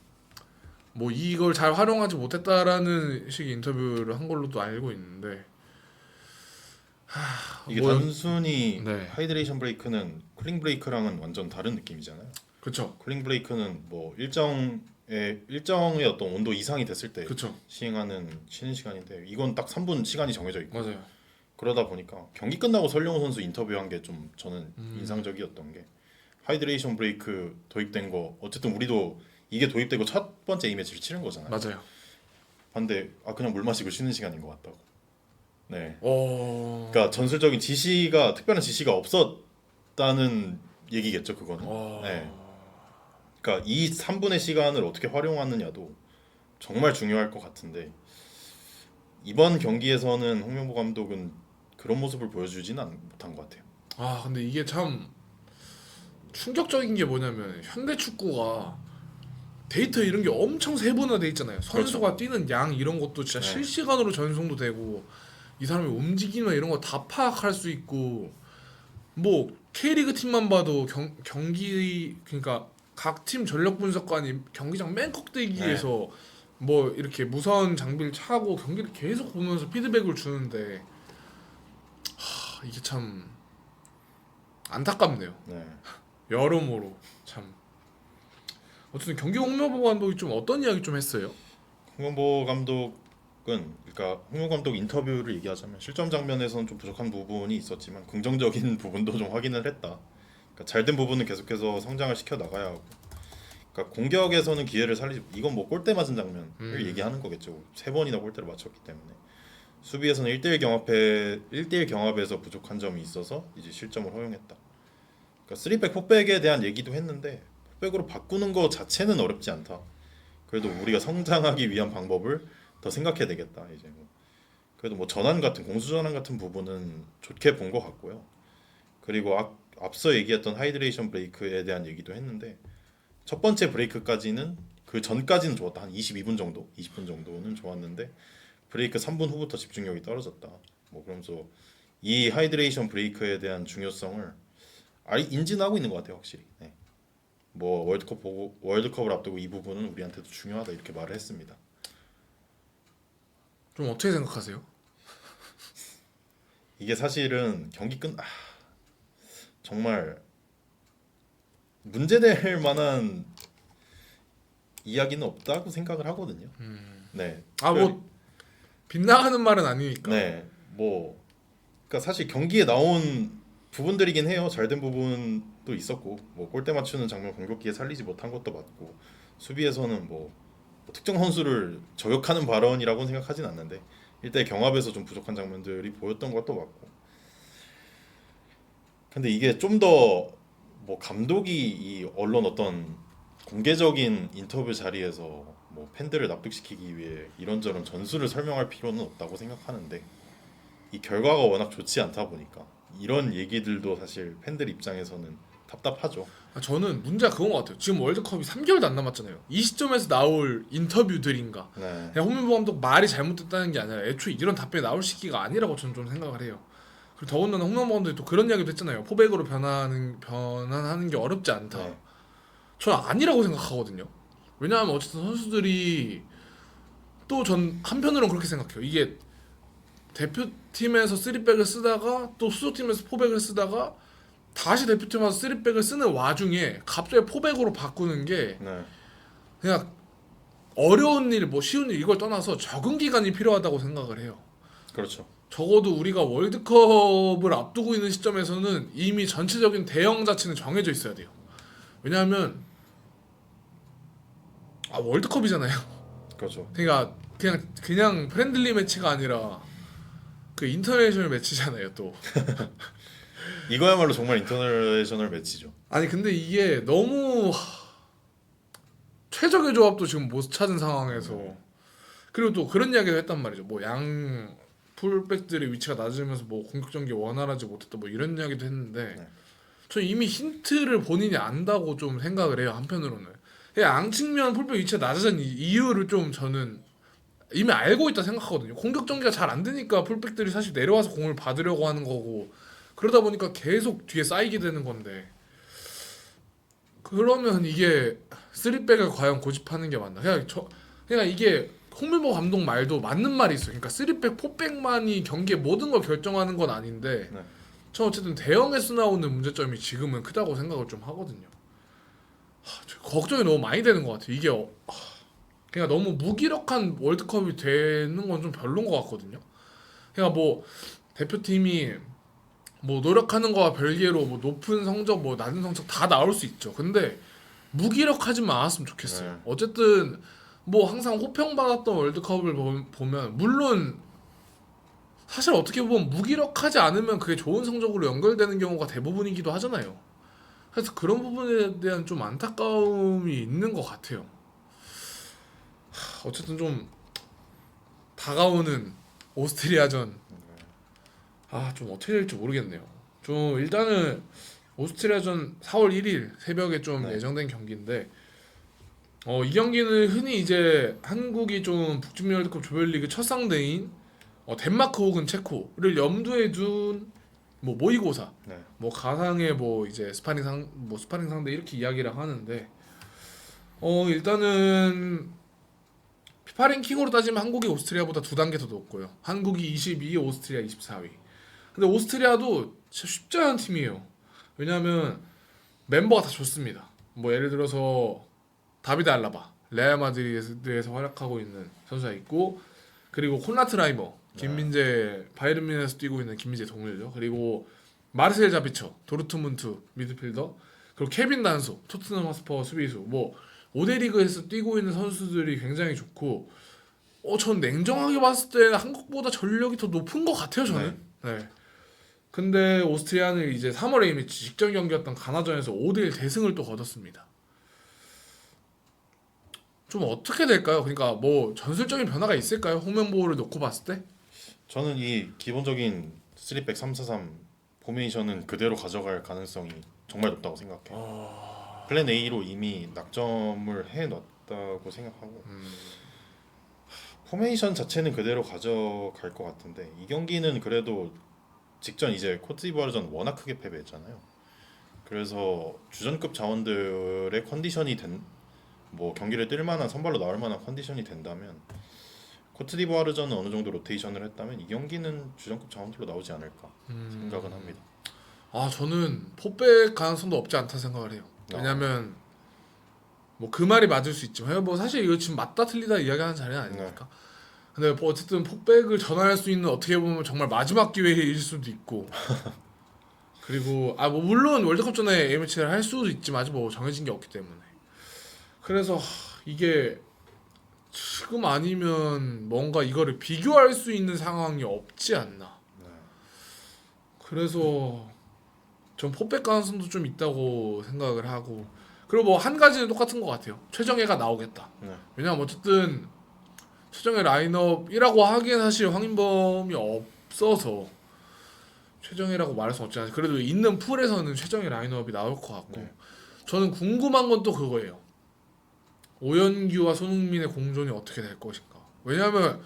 뭐 이걸 잘 활용하지 못했다라는 식의 인터뷰를 한 걸로도 알고 있는데 이게 뭐 단순히 네. 하이드레이션 브레이크는 쿨링 브레이크랑은 완전 다른 느낌이잖아요. 그렇죠. 쿨링 브레이크는 뭐 일정의 어떤 온도 이상이 됐을 때 그렇죠. 시행하는 쉬는 시간인데 이건 딱 3분 시간이 정해져 있고 맞아요. 그러다 보니까 경기 끝나고 설령호 선수 인터뷰한 게 좀 저는 인상적이었던 게 하이드레이션 브레이크 도입된 거 어쨌든 우리도 이게 도입되고 첫 번째 이 매치를 치른 거잖아요. 맞아요. 근데 그냥 물 마시고 쉬는 시간인 것 같다고. 네. 어. 그러니까 전술적인 특별한 지시가 없었다는 얘기겠죠, 그거는. 네. 그러니까 이 3분의 시간을 어떻게 활용하느냐도 정말 중요할 것 같은데 이번 경기에서는 홍명보 감독은 그런 모습을 보여주지는 못한 것 같아요. 근데 이게 참 충격적인 게 뭐냐면 현대 축구가 데이터 이런 게 엄청 세분화돼 있잖아요. 선수가 뛰는 양 이런 것도 진짜 네. 실시간으로 전송도 되고 이 사람의 움직임이나 이런 거 다 파악할 수 있고 뭐 K리그 팀만 봐도 경기 그러니까 각 팀 전력 분석관이 경기장 맨 꼭대기에서 뭐 이렇게 무선 장비를 차고 경기를 계속 보면서 피드백을 주는데 이게 참 안타깝네요. 네. 여러모로 참. 어쨌든 경기 홍명보 감독이 좀 어떤 이야기 좀 했어요? 홍명보 감독은 그러니까 홍명보 감독 인터뷰를 얘기하자면 실점 장면에서는 좀 부족한 부분이 있었지만 긍정적인 부분도 좀 확인을 했다. 그러니까 잘된 부분은 계속해서 성장을 시켜 나가야 하고. 그러니까 공격에서는 기회를 살리지. 이건 뭐 골대 맞은 장면을 얘기하는 거겠죠. 3번이나 골대를 맞췄기 때문에. 수비에서는 1대1 경합에서 부족한 점이 있어서 이제 실점을 허용했다. 그러니까 3백, 4백에 대한 얘기도 했는데 4백으로 바꾸는 거 자체는 어렵지 않다. 그래도 우리가 성장하기 위한 방법을 더 생각해야 되겠다. 이제 뭐 그래도 뭐 전환 같은 공수 전환 같은 부분은 좋게 본 것 같고요. 그리고 앞서 얘기했던 하이드레이션 브레이크에 대한 얘기도 했는데 첫 번째 브레이크까지는 그 전까지는 좋았다. 한 22분 정도, 20분 정도는 좋았는데 브레이크 3분 후부터 집중력이 떨어졌다. 뭐 그러면서 이 하이드레이션 브레이크에 대한 중요성을 인지하고 있는 것 같아요, 확실히. 네. 뭐 월드컵을 앞두고 이 부분은 우리한테도 중요하다 이렇게 말을 했습니다. 좀 어떻게 생각하세요? 이게 사실은 경기 정말 문제될 만한 이야기는 없다고 생각을 하거든요. 네. 뭐 빗나가는 말은 아니니까. 네. 뭐 그러니까 사실 경기에 나온 부분들이긴 해요. 잘된 부분도 있었고 뭐 골대 맞추는 장면 공격기에 살리지 못한 것도 맞고 수비에서는 뭐 특정 선수를 저격하는 발언이라고는 생각하진 않는데 일대 경합에서 좀 부족한 장면들이 보였던 것도 맞고 근데 이게 좀 더 뭐 감독이 이 언론 어떤 공개적인 인터뷰 자리에서 뭐 팬들을 납득시키기 위해 이런저런 전술을 설명할 필요는 없다고 생각하는데 이 결과가 워낙 좋지 않다 보니까 이런 얘기들도 사실 팬들 입장에서는 답답하죠. 저는 문제가 그건 것 같아요. 지금 월드컵이 3개월도 안 남았잖아요. 이 시점에서 나올 인터뷰들인가. 네. 그냥 홍명보 감독 말이 잘못됐다는 게 아니라 애초에 이런 답변이 나올 시기가 아니라고 저는 좀 생각을 해요. 그리고 더군다나 홍명보 감독이 또 그런 이야기도 했잖아요. 포백으로 변환하는 게 어렵지 않다. 네. 저는 아니라고 생각하거든요. 왜냐하면 어쨌든 선수들이 또 전 한편으로는 그렇게 생각해요. 이게 대표팀에서 3백을 쓰다가 또 수도팀에서 4백을 쓰다가 다시 대표팀 와서 3백을 쓰는 와중에 갑자기 4백으로 바꾸는 게 네. 그냥 어려운 일, 뭐 쉬운 일 이걸 떠나서 적응 기간이 필요하다고 생각을 해요. 그렇죠. 적어도 우리가 월드컵을 앞두고 있는 시점에서는 이미 전체적인 대형 자체는 정해져 있어야 돼요. 왜냐하면 월드컵이잖아요. 그렇죠. 그러니까 그냥 프렌들리 매치가 아니라 그 인터내셔널 매치잖아요, 또. 이거야말로 정말 인터내셔널 매치죠. 아니 근데 이게 너무 최적의 조합도 지금 못 찾은 상황에서 그리고 또 그런 이야기도 했단 말이죠. 뭐 양 풀백들의 위치가 낮으면서 뭐 공격 전개 원활하지 못했다 뭐 이런 이야기도 했는데 네. 저 이미 힌트를 본인이 안다고 좀 생각을 해요. 한편으로는 양측면 풀백 위치가 낮아진 이유를 좀 저는 이미 알고 있다 생각하거든요. 공격 전개가 잘 안 되니까 풀백들이 사실 내려와서 공을 받으려고 하는 거고 그러다 보니까 계속 뒤에 쌓이게 되는 건데 그러면 이게 3백을 과연 고집하는 게 맞나? 그냥 이게 홍명보 감독 말도 맞는 말이 있어요. 그러니까 3백, 4백만이 경기의 모든 걸 결정하는 건 아닌데 네. 저 어쨌든 대형에서 나오는 문제점이 지금은 크다고 생각을 좀 하거든요. 걱정이 너무 많이 되는 것 같아요. 이게 그냥 너무 무기력한 월드컵이 되는 건 좀 별론 것 같거든요. 그러니까 뭐 대표팀이 뭐 노력하는 거와 별개로 뭐 높은 성적 뭐 낮은 성적 다 나올 수 있죠. 근데 무기력하지만 않았으면 좋겠어요. 네. 어쨌든 뭐 항상 호평받았던 월드컵을 보면 물론 사실 어떻게 보면 무기력하지 않으면 그게 좋은 성적으로 연결되는 경우가 대부분이기도 하잖아요. 그래서 그런 부분에 대한 좀 안타까움이 있는 것 같아요. 어쨌든 좀 다가오는 오스트리아전 좀 어떻게 될지 모르겠네요. 좀 일단은 오스트리아전 4월 1일 새벽에 좀 네. 예정된 경기인데 이 경기는 흔히 이제 한국이 좀 북중미 월드컵 조별리그 첫 상대인 덴마크 혹은 체코를 염두에 둔 뭐 모의고사, 네. 뭐 가상의 뭐 이제 스파링 상대 이렇게 이야기를 하는데 일단은 피파 랭킹으로 따지면 한국이 오스트리아보다 두 단계 더 높고요. 한국이 22위, 오스트리아 24위. 근데 오스트리아도 진짜 쉽지 않은 팀이에요. 왜냐하면 멤버가 다 좋습니다. 뭐 예를 들어서 다비드 알라바, 레알 마드리드에서 활약하고 있는 선수가 있고, 그리고 콘라트 라이머, 김민재 바이에른 뮌헨에서 뛰고 있는 김민재 동료죠. 그리고 마르셀 자비처, 도르트문트 미드필더, 그리고 케빈 단소, 토트넘 허스퍼 수비수, 뭐 5대 리그에서 뛰고 있는 선수들이 굉장히 좋고, 전 냉정하게 봤을 때 한국보다 전력이 더 높은 것 같아요, 저는. 네. 근데 오스트리아는 이제 3월 A매치 직전 경기였던 가나전에서 5대1 대승을 또 거뒀습니다. 좀 어떻게 될까요? 그러니까 뭐 전술적인 변화가 있을까요? 홍명보를 놓고 봤을 때? 저는 이 기본적인 3백 343 포메이션은 그대로 가져갈 가능성이 정말 높다고 생각해요. 플랜 A로 이미 낙점을 해놨다고 생각하고 포메이션 자체는 그대로 가져갈 것 같은데 이 경기는 그래도 직전 이제 코트디부아르전 워낙 크게 패배했잖아요. 그래서 주전급 자원들의 컨디션이 뭐 경기를 뛸 만한 선발로 나올 만한 컨디션이 된다면 코트디부아르전은 어느 정도 로테이션을 했다면 이 경기는 주전급 자원들로 나오지 않을까 생각은 합니다. 저는 포백 가능성도 없지 않다 생각을 해요. 왜냐면 뭐 그 말이 맞을 수 있지만 뭐 사실 이거 지금 맞다 틀리다 이야기하는 자리는 아니니까. 근데 뭐 어쨌든 포백을 전환할 수 있는 어떻게 보면 정말 마지막 기회일 수도 있고. 그리고 뭐 물론 월드컵 전에 A매치를 할 수도 있지만 아직 뭐 정해진 게 없기 때문에. 그래서 이게 지금 아니면 뭔가 이거를 비교할 수 있는 상황이 없지 않나. 그래서 전 포백 가능성도 좀 있다고 생각을 하고, 그리고 뭐 한 가지는 똑같은 것 같아요. 최정예가 나오겠다. 왜냐면 어쨌든 최정예 라인업이라고 하기엔 사실 황인범이 없어서 최정예라고 말할 수 없지 않아요. 그래도 있는 풀에서는 최정예 라인업이 나올 것 같고, 저는 궁금한 건 또 그거예요. 오연규와 손흥민의 공존이 어떻게 될 것인가. 왜냐하면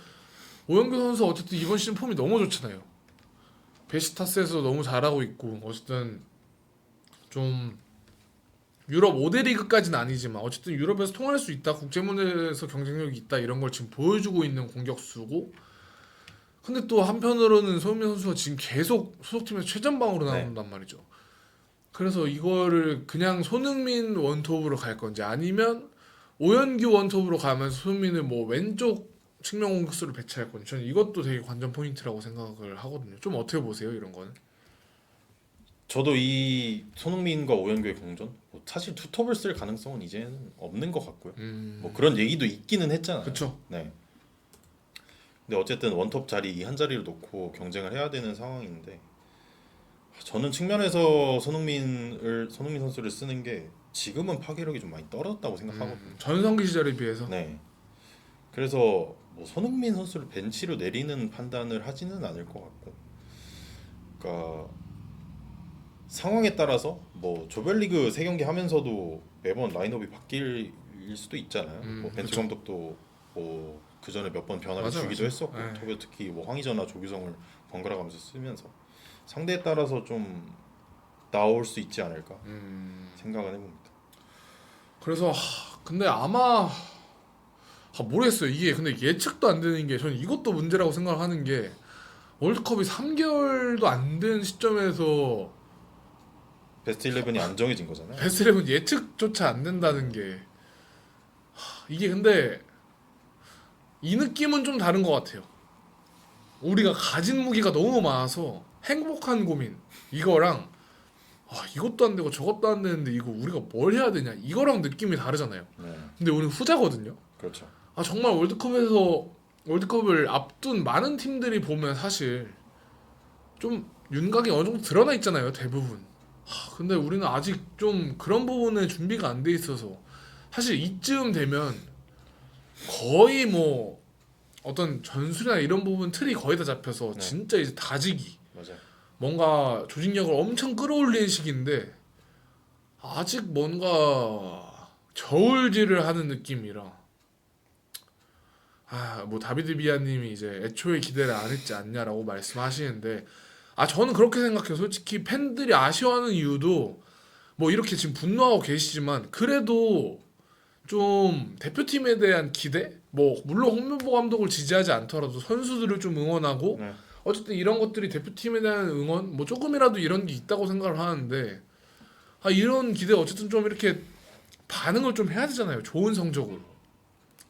오연규 선수 어쨌든 이번 시즌 폼이 너무 좋잖아요. 베시타스에서 너무 잘하고 있고, 어쨌든 좀 유럽 5대 리그까지는 아니지만 어쨌든 유럽에서 통할 수 있다, 국제무대에서 경쟁력이 있다, 이런 걸 지금 보여주고 있는 공격수고, 근데 또 한편으로는 손흥민 선수가 지금 계속 소속팀에서 최전방으로 나온단 말이죠. 그래서 이거를 그냥 손흥민 원톱으로 갈 건지 아니면 오연규 원톱으로 가면서 손흥민을 뭐 왼쪽 측면 공격수를 배치할 건지, 저는 이것도 되게 관전 포인트라고 생각을 하거든요. 좀 어떻게 보세요, 이런 거는? 저도 이 손흥민과 오연규의 공존 뭐 사실 투톱을 쓸 가능성은 이제는 없는 것 같고요. 뭐 그런 얘기도 있기는 했잖아요. 그렇죠. 네. 근데 어쨌든 원톱 자리 이 한 자리를 놓고 경쟁을 해야 되는 상황인데 저는 측면에서 손흥민 선수를 쓰는 게 지금은 파괴력이 좀 많이 떨어졌다고 생각하거든요. 전성기 시절에 비해서. 네. 그래서 뭐 손흥민 선수를 벤치로 내리는 판단을 하지는 않을 것 같고, 그러니까 상황에 따라서 뭐 조별리그 3경기 하면서도 매번 라인업이 바뀔 수도 있잖아요. 뭐 벤치 그쵸. 감독도 뭐 그 전에 몇 번 변화를 맞아, 주기도 맞아. 했었고, 네. 특히 뭐 황희전이나 조규성을 번갈아 가면서 쓰면서 상대에 따라서 좀 나올 수 있지 않을까 생각은 해봅니다. 그래서 근데 아마 모르겠어요. 이게 근데 예측도 안 되는 게, 저는 이것도 문제라고 생각하는 게, 월드컵이 3개월도 안 된 시점에서 베스트 11이 안 정해진 거잖아요. 베스트 11 예측조차 안 된다는 게, 이게 근데 이 느낌은 좀 다른 것 같아요. 우리가 가진 무기가 너무 많아서 행복한 고민 이거랑 이것도 안 되고 저것도 안 되는데 이거 우리가 뭘 해야 되냐, 이거랑 느낌이 다르잖아요. 근데 우리는 후자거든요. 그렇죠. 정말 월드컵을 앞둔 많은 팀들이 보면 사실 좀 윤곽이 어느 정도 드러나 있잖아요, 대부분. 근데 우리는 아직 좀 그런 부분에 준비가 안 돼 있어서, 사실 이쯤 되면 거의 뭐 어떤 전술이나 이런 부분 틀이 거의 다 잡혀서 진짜 이제 다지기, 맞아요. 뭔가 조직력을 엄청 끌어올리는 시기인데, 아직 뭔가 저울질을 하는 느낌이라 뭐 다비드 비아님이 이제 애초에 기대를 안 했지 않냐라고 말씀하시는데 저는 그렇게 생각해요. 솔직히 팬들이 아쉬워하는 이유도 뭐 이렇게 지금 분노하고 계시지만 그래도 좀 대표팀에 대한 기대? 뭐 물론 홍명보 감독을 지지하지 않더라도 선수들을 좀 응원하고 네. 어쨌든 이런 것들이 대표팀에 대한 응원 뭐 조금이라도 이런 게 있다고 생각을 하는데 이런 기대 어쨌든 좀 이렇게 반응을 좀 해야 되잖아요. 좋은 성적으로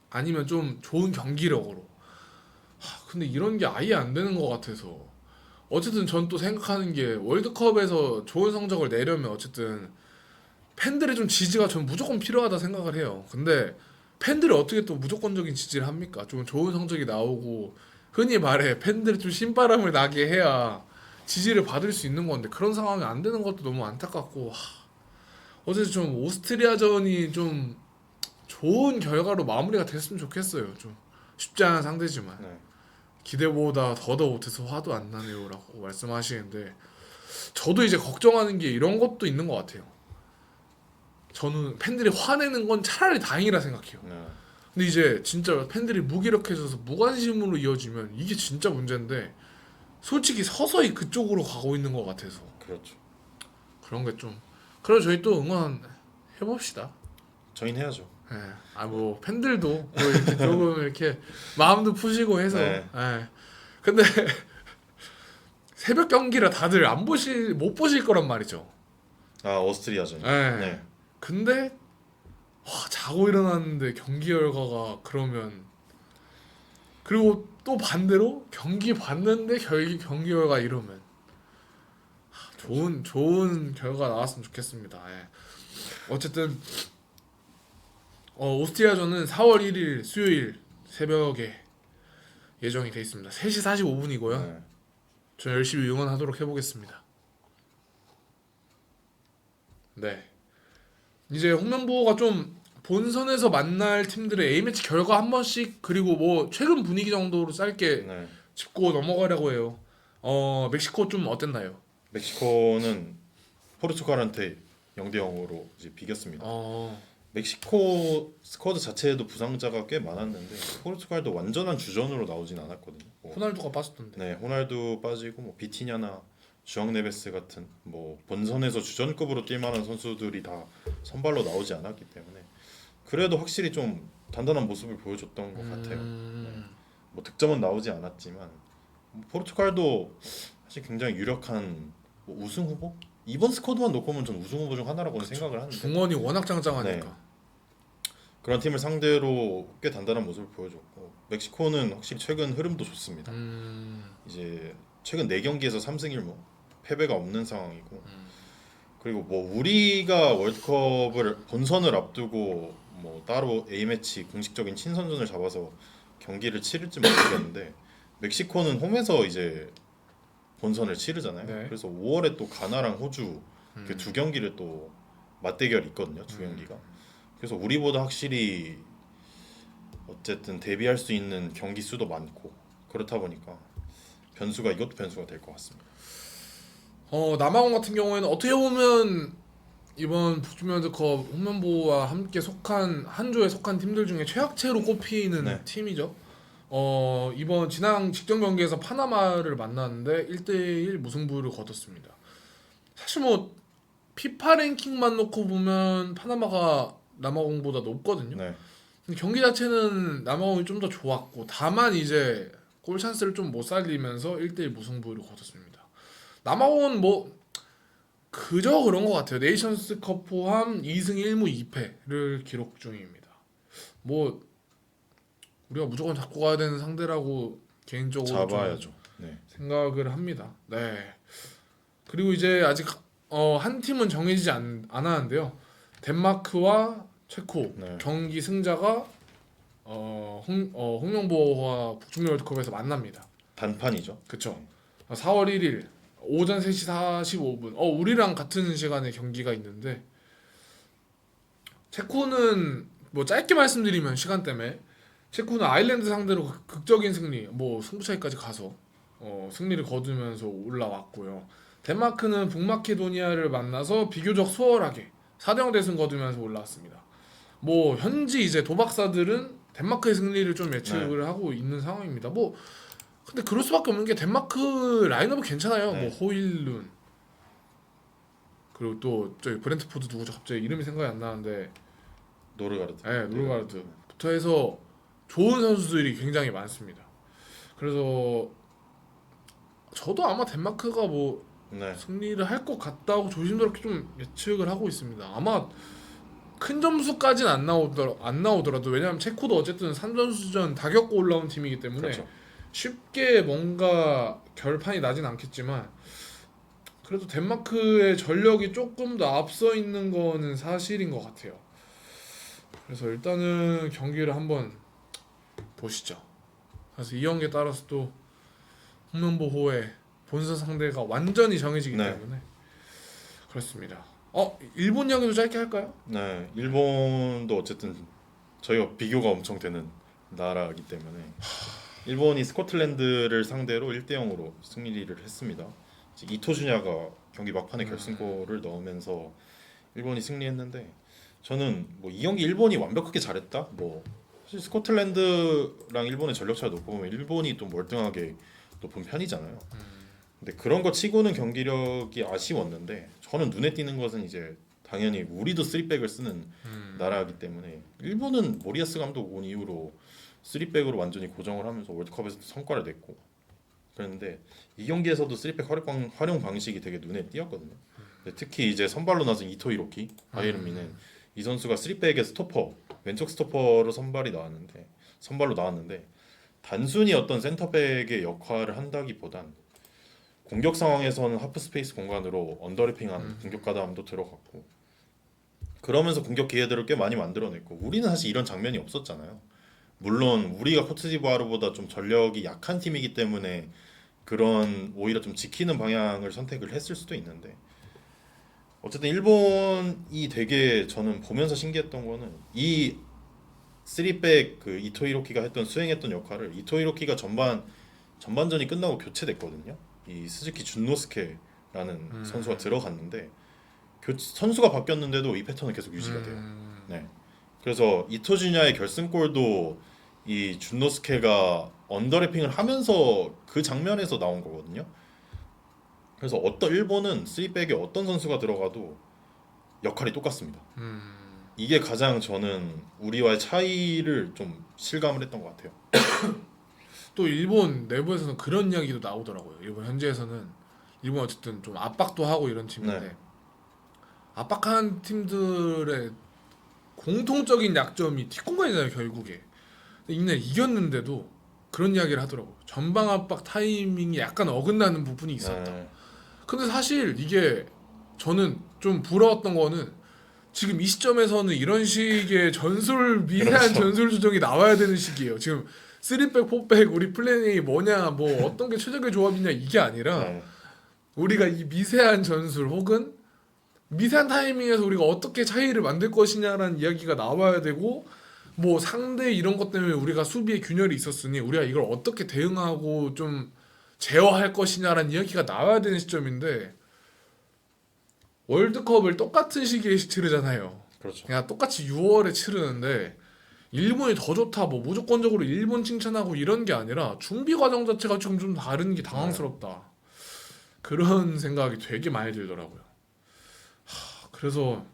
아니면 좀 좋은 경기력으로. 근데 이런 게 아예 안 되는 것 같아서 어쨌든 전 또 생각하는 게 월드컵에서 좋은 성적을 내려면 어쨌든 팬들의 좀 지지가 전 무조건 필요하다 생각을 해요. 근데 팬들이 어떻게 또 무조건적인 지지를 합니까? 좀 좋은 성적이 나오고 흔히 말해 팬들이 좀 신바람을 나게 해야 지지를 받을 수 있는 건데 그런 상황이 안 되는 것도 너무 안타깝고 어쨌든 좀 오스트리아전이 좀 좋은 결과로 마무리가 됐으면 좋겠어요. 좀 쉽지 않은 상대지만 네. 기대보다 더더 못해서 화도 안 나네요라고 말씀하시는데 저도 이제 걱정하는 게 이런 것도 있는 것 같아요. 저는 팬들이 화내는 건 차라리 다행이라 생각해요. 네. 근데 이제 진짜 팬들이 무기력해져서 무관심으로 이어지면 이게 진짜 문제인데 솔직히 서서히 그쪽으로 가고 있는 것 같아서 그렇죠. 그런 게 좀 그래서 저희 또 응원 해봅시다. 저희는 해야죠. 예. 뭐 팬들도 뭐 이렇게 조금 이렇게 마음도 푸시고 해서. 네. 예. 근데 새벽 경기라 다들 못 보실 거란 말이죠. 오스트리아전. 예. 네. 근데 자고 일어났는데 경기 결과가 그러면 그리고 또 반대로 경기 봤는데 경기 결과 이러면 좋은 결과 나왔으면 좋겠습니다. 예. 어쨌든 오스트리아전은 4월 1일 수요일 새벽에 예정이 돼 있습니다. 3시 45분이고요. 네. 저 열심히 응원하도록 해보겠습니다. 네. 이제 홍명보가 좀 본선에서 만날 팀들의 A매치 결과 한 번씩 그리고 뭐 최근 분위기 정도로 짧게 네. 짚고 넘어가려고 해요. 멕시코 좀 어땠나요? 멕시코는 포르투갈한테 0대 0으로 이제 비겼습니다. 어, 멕시코 스쿼드 자체에도 부상자가 꽤 많았는데 포르투갈도 완전한 주전으로 나오진 않았거든요. 호날두가 빠졌던데. 네, 호날두 빠지고 뭐 비티냐나 주앙 네베스 같은 뭐 본선에서 주전급으로 뛸 만한 선수들이 다 선발로 나오지 않았기 때문에 그래도 확실히 좀 단단한 모습을 보여줬던 것 같아요. 뭐 득점은 나오지 않았지만 포르투갈도 사실 굉장히 유력한 뭐 우승 후보? 이번 스쿼드만 놓고 보면 전 우승 후보 중 하나라고 생각을 하는데 중원이 워낙 짱짱하니까. 그런 팀을 상대로 꽤 단단한 모습을 보여줬고 멕시코는 확실히 최근 흐름도 좋습니다. 이제 최근 4경기에서 3승 1무 패배가 없는 상황이고 그리고 뭐 우리가 월드컵을 본선을 앞두고 뭐 따로 A매치 공식적인 친선전을 잡아서 경기를 치를지 모르겠는데 멕시코는 홈에서 이제 본선을 치르잖아요. 네. 그래서 5월에 또 가나랑 호주 그 두 경기를 또 맞대결이 있거든요. 두 경기가. 그래서 우리보다 확실히 어쨌든 대비할 수 있는 경기 수도 많고 그렇다 보니까 이것도 변수가 될 것 같습니다. 남아공 같은 경우에는 어떻게 보면 이번 북중 월드컵 홍명보와 함께 속한 한 조에 속한 팀들 중에 최악체로 꼽히는 네. 팀이죠. 이번 지난 직전 경기에서 파나마를 만났는데 1대1 무승부를 거뒀습니다. 사실 뭐 피파 랭킹만 놓고 보면 파나마가 남아공보다 높거든요. 네. 근데 경기 자체는 남아공이 좀 더 좋았고 다만 이제 골 찬스를 좀 못 살리면서 1대1 무승부를 거뒀습니다. 남아공은 뭐 그저 그런 것 같아요. 네이션스컵 포함 2승 1무 2패를 기록 중입니다. 뭐 우리가 무조건 잡고 가야 되는 상대라고 개인적으로 잡아야죠. 네. 생각을 합니다. 네. 그리고 이제 아직 한 팀은 정해지지 않았는데요. 덴마크와 체코 네. 경기 승자가 홍명보와 북중미 월드컵에서 만납니다. 단판이죠. 그쵸? 4월 1일 오전 3시 45분. 우리랑 같은 시간에 경기가 있는데 체코는 뭐 짧게 말씀드리면 시간 때문에 체코는 아일랜드 상대로 극적인 승리, 뭐 승부차기까지 가서 승리를 거두면서 올라왔고요. 덴마크는 북마케도니아를 만나서 비교적 수월하게 4대0 대승 거두면서 올라왔습니다. 뭐 현지 이제 도박사들은 덴마크의 승리를 좀 예측을 하고 있는 상황입니다. 뭐 근데 그럴 수밖에 없는 게 덴마크 라인업이 괜찮아요. 네. 뭐 호일룬 그리고 또 저기 브렌트포드 누구죠? 갑자기 이름이 생각이 안 나는데 노르가르드. 네, 노르가르드부터 해서 좋은 선수들이 굉장히 많습니다. 그래서 저도 아마 덴마크가 뭐 네. 승리를 할 것 같다고 조심스럽게 좀 예측을 하고 있습니다. 아마 큰 점수까지는 안 나오더라도 왜냐하면 체코도 어쨌든 3전수전 다 겪고 올라온 팀이기 때문에 그렇죠. 쉽게 뭔가 결판이 나진 않겠지만 그래도 덴마크의 전력이 조금 더 앞서 있는 거는 사실인 것 같아요. 그래서 일단은 경기를 한번 보시죠. 그래서 이 경기에 따라서 또 홍명보호의 본선 상대가 완전히 정해지기 네. 때문에 그렇습니다. 일본 이야기도 짧게 할까요? 네. 일본도 어쨌든 저희가 비교가 엄청 되는 나라이기 때문에 일본이 스코틀랜드를 상대로 1대0으로 승리를 했습니다. 이제 이토주냐가 경기 막판에 결승골을 넣으면서 일본이 승리했는데 저는 뭐 이 경기 일본이 완벽하게 잘했다. 뭐 사실 스코틀랜드랑 일본의 전력 차를 놓고 보면 일본이 좀 월등하게 높은 편이잖아요. 근데 그런 거 치고는 경기력이 아쉬웠는데 저는 눈에 띄는 것은 이제 당연히 우리도 3백을 쓰는 나라이기 때문에 일본은 모리아스 감독 온 이후로 3백으로 완전히 고정을 하면서 월드컵에서도 성과를 냈고 그런데 이 경기에서도 3백 활용 방식이 되게 눈에 띄었거든요. 근데 특히 이제 선발로 나선 이토 히로키 바이에른미는 이 선수가 3백의 스토퍼 왼쪽 스토퍼로 선발로 나왔는데 단순히 어떤 센터백의 역할을 한다기보단 공격 상황에서는 하프 스페이스 공간으로 언더래핑한 공격 가담도 들어갔고 그러면서 공격 기회들을 꽤 많이 만들어냈고 우리는 사실 이런 장면이 없었잖아요. 물론 우리가 코트디부아르보다 좀 전력이 약한 팀이기 때문에 그런 오히려 좀 지키는 방향을 선택을 했을 수도 있는데 어쨌든 일본이 되게 저는 보면서 신기했던 거는 이 3백 그 이토 히로키가 수행했던 역할을 이토 히로키가 전반전이 끝나고 교체됐거든요. 이 스즈키 준노스케라는 선수가 들어갔는데 선수가 바뀌었는데도 이 패턴은 계속 유지가 돼요. 네. 그래서 이토주냐의 결승골도 이 준노스케가 언더래핑을 하면서 그 장면에서 나온 거거든요. 그래서 일본은 3백에 어떤 선수가 들어가도 역할이 똑같습니다. 이게 가장 저는 우리와의 차이를 좀 실감을 했던 것 같아요. 또 일본 내부에서는 그런 이야기도 나오더라고요. 일본 현지에서는 일본 어쨌든 좀 압박도 하고 이런 팀인데 네. 압박한 팀들의 공통적인 약점이 뒷공간이잖아요 결국에. 근데 이날 이겼는데도 그런 이야기를 하더라고요. 전방 압박 타이밍이 약간 어긋나는 부분이 있었다. 네. 근데 사실 이게 저는 좀 부러웠던 거는 지금 이 시점에서는 이런 식의 미세한 그렇죠. 전술 조정이 나와야 되는 시기예요. 지금 3백, 4백 우리 플랜 A 뭐냐 뭐 어떤 게 최적의 조합이냐 이게 아니라 네. 우리가 이 미세한 전술 혹은 미세한 타이밍에서 우리가 어떻게 차이를 만들 것이냐라는 이야기가 나와야 되고 뭐 상대 이런 것 때문에 우리가 수비에 균열이 있었으니 우리가 이걸 어떻게 대응하고 좀 제어할 것이냐라는 이야기가 나와야 되는 시점인데 월드컵을 똑같은 시기에 치르잖아요. 그렇죠. 그냥 똑같이 6월에 치르는데 일본이 더 좋다 뭐 무조건적으로 일본 칭찬하고 이런 게 아니라 준비 과정 자체가 좀 다른 게 당황스럽다. 그런 생각이 되게 많이 들더라고요. 그래서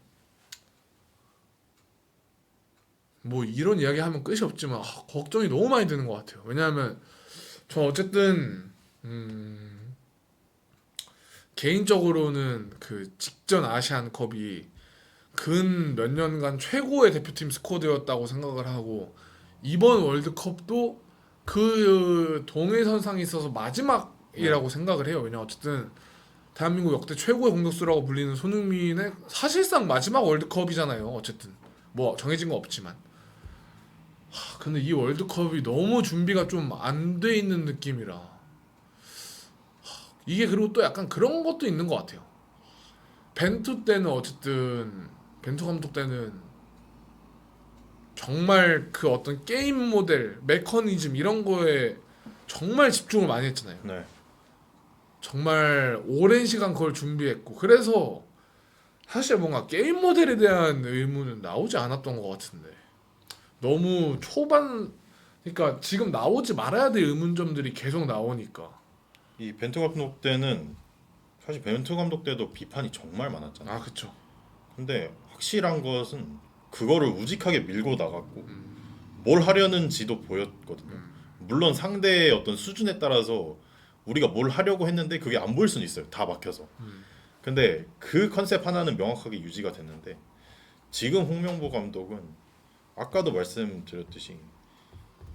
뭐 이런 이야기 하면 끝이 없지만 걱정이 너무 많이 드는 것 같아요. 왜냐하면 저 어쨌든 개인적으로는 그 직전 아시안컵이 근 몇 년간 최고의 대표팀 스쿼드였다고 생각을 하고 이번 월드컵도 그 동해선상에 있어서 마지막이라고 생각을 해요. 왜냐 어쨌든 대한민국 역대 최고의 공격수라고 불리는 손흥민의 사실상 마지막 월드컵이잖아요. 어쨌든 뭐 정해진 거 없지만 근데 이 월드컵이 너무 준비가 좀 안 돼 있는 느낌이라 이게 그리고 또 약간 그런 것도 있는 것 같아요. 벤투 때는 어쨌든 벤투 감독 때는 정말 그 어떤 게임 모델, 메커니즘 이런 거에 정말 집중을 많이 했잖아요. 네. 정말 오랜 시간 그걸 준비했고 그래서 사실 뭔가 게임 모델에 대한 의문은 나오지 않았던 것 같은데 너무 초반 그러니까 지금 나오지 말아야 될 의문점들이 계속 나오니까 이 벤투 감독 때는 사실 벤투 감독 때도 비판이 정말 많았잖아. 아 그쵸. 근데 확실한 것은 그거를 우직하게 밀고 나갔고 뭘 하려는지도 보였거든요. 물론 상대의 어떤 수준에 따라서 우리가 뭘 하려고 했는데 그게 안 보일 수는 있어요. 다 막혀서. 근데 그 컨셉 하나는 명확하게 유지가 됐는데 지금 홍명보 감독은 아까도 말씀드렸듯이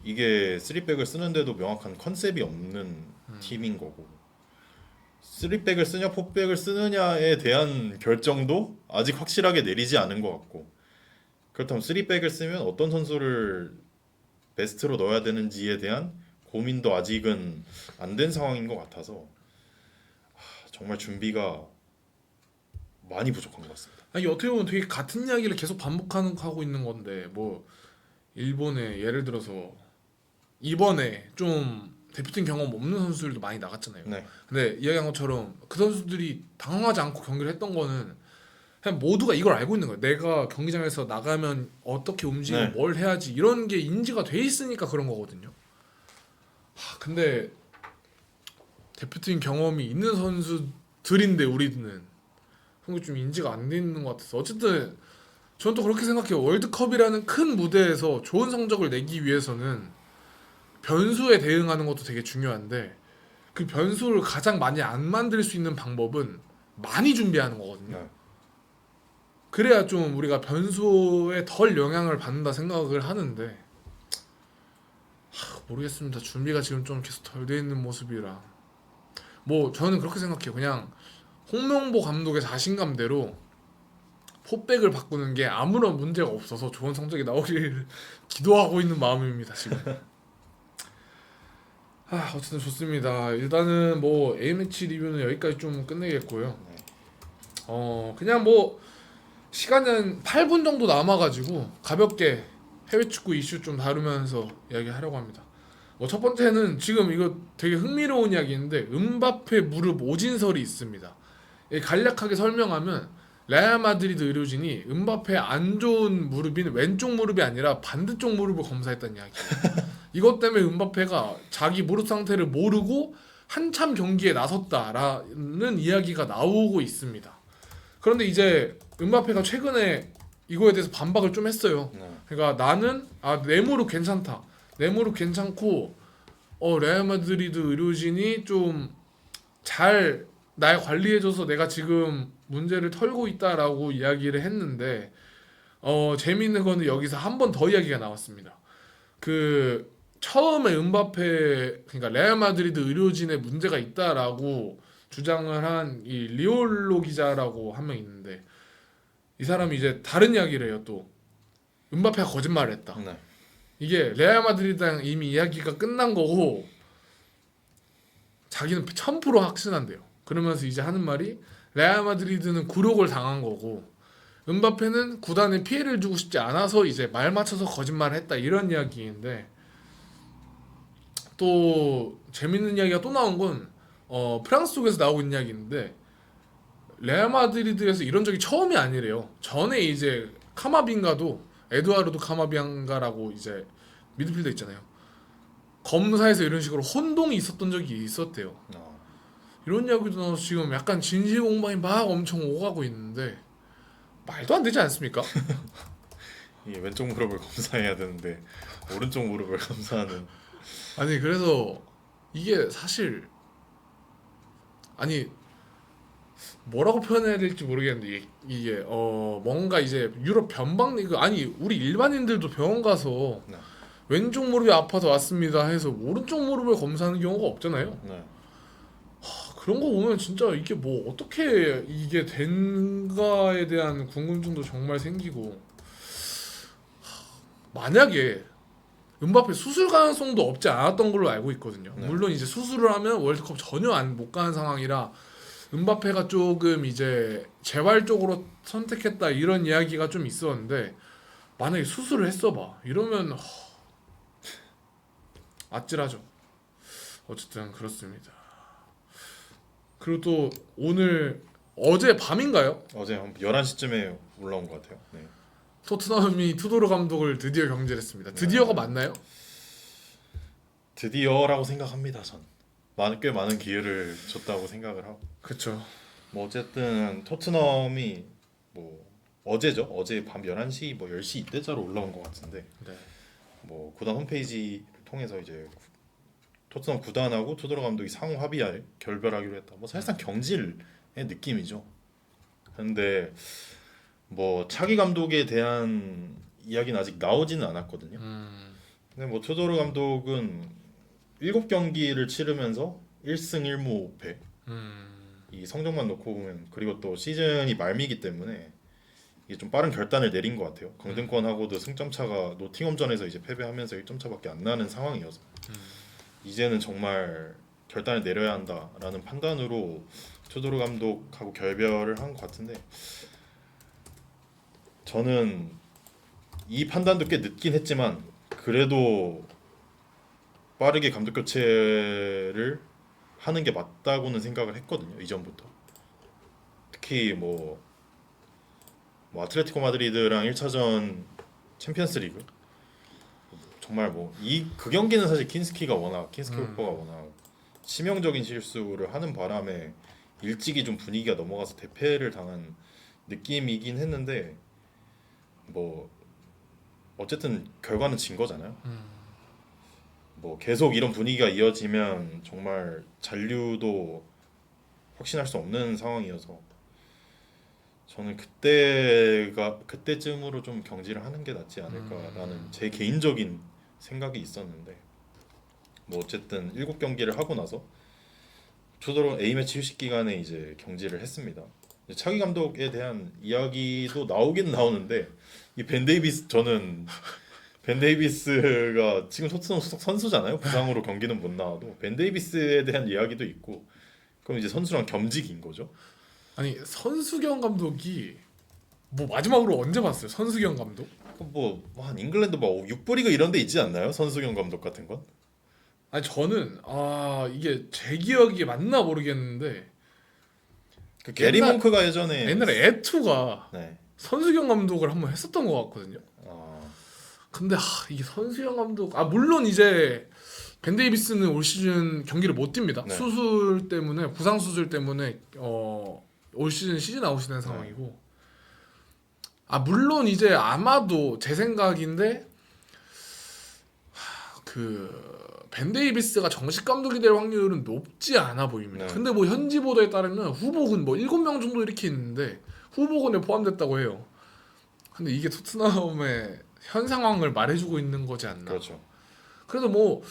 이게 3백을 쓰는데도 명확한 컨셉이 없는 팀인 거고 3백을 쓰냐 4백을 쓰느냐에 대한 결정도 아직 확실하게 내리지 않은 것 같고 그렇다면 3백을 쓰면 어떤 선수를 베스트로 넣어야 되는지에 대한 고민도 아직은 안 된 상황인 것 같아서 정말 준비가 많이 부족한 것 같습니다. 아니 어떻게 보면 되게 같은 이야기를 계속 반복하고 있는 건데 뭐 일본에 예를 들어서 이번에 좀 대표팀 경험 없는 선수들도 많이 나갔잖아요. 네, 근데 이야기한 것처럼 그 선수들이 당황하지 않고 경기를 했던 거는 그냥 모두가 이걸 알고 있는 거예요. 내가 경기장에서 나가면 어떻게 움직이고 네. 뭘 해야지 이런 게 인지가 돼 있으니까 그런 거거든요. 근데 대표팀 경험이 있는 선수들인데 우리는 그런 게 좀 인지가 안 돼 있는 것 같아서 어쨌든 저는 또 그렇게 생각해요. 월드컵이라는 큰 무대에서 좋은 성적을 내기 위해서는 변수에 대응하는 것도 되게 중요한데 그 변수를 가장 많이 안 만들 수 있는 방법은 많이 준비하는 거거든요. 네. 그래야 좀 우리가 변수에 덜 영향을 받는다 생각을 하는데 모르겠습니다. 준비가 지금 좀 계속 덜 돼 있는 모습이라 뭐 저는 그렇게 생각해요. 그냥 홍명보 감독의 자신감대로 포백을 바꾸는 게 아무런 문제가 없어서 좋은 성적이 나오길 기도하고 있는 마음입니다. 지금. 어쨌든 좋습니다. 일단은 뭐 A매치 리뷰는 여기까지 좀 끝내겠고요. 그냥 뭐 시간은 8분 정도 남아가지고 가볍게 해외 축구 이슈 좀 다루면서 이야기하려고 합니다. 첫 번째는 지금 이거 되게 흥미로운 이야기인데 음바페 무릎 오진설이 있습니다. 간략하게 설명하면 레알 마드리드 의료진이 음바페 안 좋은 무릎인 왼쪽 무릎이 아니라 반대쪽 무릎을 검사했다는 이야기예요. 이것 때문에 음바페가 자기 무릎 상태를 모르고 한참 경기에 나섰다라는 이야기가 나오고 있습니다. 그런데 이제 음바페가 최근에 이거에 대해서 반박을 좀 했어요. 네. 그러니까 나는 내 무릎 괜찮다. 내 무릎 괜찮고 레알 마드리드 의료진이 좀 잘 날 관리해줘서 내가 지금 문제를 털고 있다라고 이야기를 했는데 재미있는 거는 여기서 한 번 더 이야기가 나왔습니다. 그 처음에 음바페 그러니까 레알 마드리드 의료진에 문제가 있다라고 주장을 한 이 리올로 기자라고 한 명 있는데 이 사람이 이제 다른 이야기를 해요. 또 음바페가 거짓말을 했다. 네. 이게 레알 마드리드랑 이미 이야기가 끝난 거고 자기는 1000% 확신한대요. 그러면서 이제 하는 말이 레알 마드리드는 굴욕을 당한 거고 음바페는 구단에 피해를 주고 싶지 않아서 이제 말 맞춰서 거짓말을 했다 이런 이야기인데 또 재밌는 이야기가 또 나온 건 프랑스 쪽에서 나오고 있는 이야기인데 레알 마드리드에서 이런 적이 처음이 아니래요. 전에 이제 카마빙가도 에두아르도 카마빙가라고 이제 미드필더 있잖아요. 검사에서 이런 식으로 혼동이 있었던 적이 있었대요. 이런 이야기도 나와서 지금 약간 진실공방이 막 엄청 오가고 있는데 말도 안 되지 않습니까? 이 왼쪽 무릎을 검사해야 되는데 오른쪽 무릎을 검사하는. 아니 그래서 이게 사실 아니 뭐라고 표현해야 될지 모르겠는데 이게 뭔가 이제 유럽 변방 리그 아니 우리 일반인들도 병원 가서 네. 왼쪽 무릎이 아파서 왔습니다 해서 오른쪽 무릎을 검사하는 경우가 없잖아요. 네. 그런 거 보면 진짜 이게 뭐 어떻게 이게 된가에 대한 궁금증도 정말 생기고 만약에 음바페 수술 가능성도 없지 않았던 걸로 알고 있거든요. 네. 물론 이제 수술을 하면 월드컵 전혀 못 가는 상황이라 음바페가 조금 이제 재활 쪽으로 선택했다 이런 이야기가 좀 있었는데 만약에 수술을 했어봐 이러면 아찔하죠. 어쨌든 그렇습니다. 그리고 또 오늘 어제 밤인가요? 어제 한 11시쯤에 올라온 것 같아요. 네. 토트넘이 투도르 감독을 드디어 경질했습니다. 드디어가 맞나요? 드디어라고 생각합니다. 전 꽤 많은 기회를 줬다고 생각을 하고. 그렇죠. 뭐 어쨌든 토트넘이 뭐 어제죠. 어제 밤 11시 뭐 10시 이때자로 올라온 것 같은데 네. 뭐 구단 홈페이지를 통해서 이제 토트넘 구단하고 투도르 감독이 상호 합의할 결별하기로 했다. 뭐 사실상 경질의 느낌이죠. 근데 뭐 차기 감독에 대한 이야기는 아직 나오지는 않았거든요. 근데 뭐 투도르 감독은 7경기를 치르면서 1승 1무 5패. 이 성적만 놓고 보면 그리고 또 시즌이 말미기 때문에 이게 좀 빠른 결단을 내린 것 같아요. 강등권하고도 승점 차가 노팅엄전에서 이제 패배하면서 1점 차밖에 안 나는 상황이어서 이제는 정말 결단을 내려야 한다라는 판단으로 투도르 감독하고 결별을 한 것 같은데 저는 이 판단도 꽤 늦긴 했지만 그래도 빠르게 감독 교체를 하는 게 맞다고는 생각을 했거든요. 이전부터. 특히 뭐 아틀레티코 마드리드랑 1차전 챔피언스리그 정말 뭐 그 경기는 사실 킨스키 오퍼가 워낙 치명적인 실수를 하는 바람에 일찍이 좀 분위기가 넘어가서 대패를 당한 느낌이긴 했는데 뭐 어쨌든 결과는 진 거잖아요. 뭐 계속 이런 분위기가 이어지면 정말 잔류도 확신할 수 없는 상황이어서 저는 그때쯤으로 좀 경질을 하는 게 낫지 않을까라는 제 개인적인 생각이 있었는데 뭐 어쨌든 7경기를 하고 나서 투도르 A매치 휴식 기간에 이제 경질을 했습니다. 차기 감독에 대한 이야기도 나오긴 나오는데 이 벤 데이비스가 지금 토트넘 소속 선수잖아요. 부상으로 경기는 못 나와도 벤 데이비스에 대한 이야기도 있고 그럼 이제 선수랑 겸직인 거죠. 아니 선수경 감독이 뭐 마지막으로 언제 봤어요? 선수경 감독? 뭐한 잉글랜드 뭐 6부 리그 이런 데 있지 않나요? 선수경 감독 같은 건? 아니 저는 이게 제 기억이 맞나 모르겠는데 그 게리 몽크가 예전에 옛날에 에투가 네. 선수경 감독을 한번 했었던 것 같거든요. 근데 이게 선수경 감독 물론 이제 벤 데이비스는 올 시즌 경기를 못 뜁니다. 네. 수술 때문에 부상 수술 때문에 올 시즌 아웃이 된 상황이고 물론 이제 아마도 제 생각인데 벤 데이비스가 정식 감독이 될 확률은 높지 않아 보입니다. 네. 근데 뭐 현지 보도에 따르면 후보군 뭐 7명 정도 이렇게 있는데 후보군에 포함됐다고 해요. 근데 이게 토트넘의 현 상황을 말해주고 있는 거지 않나. 그렇죠. 그래도 뭐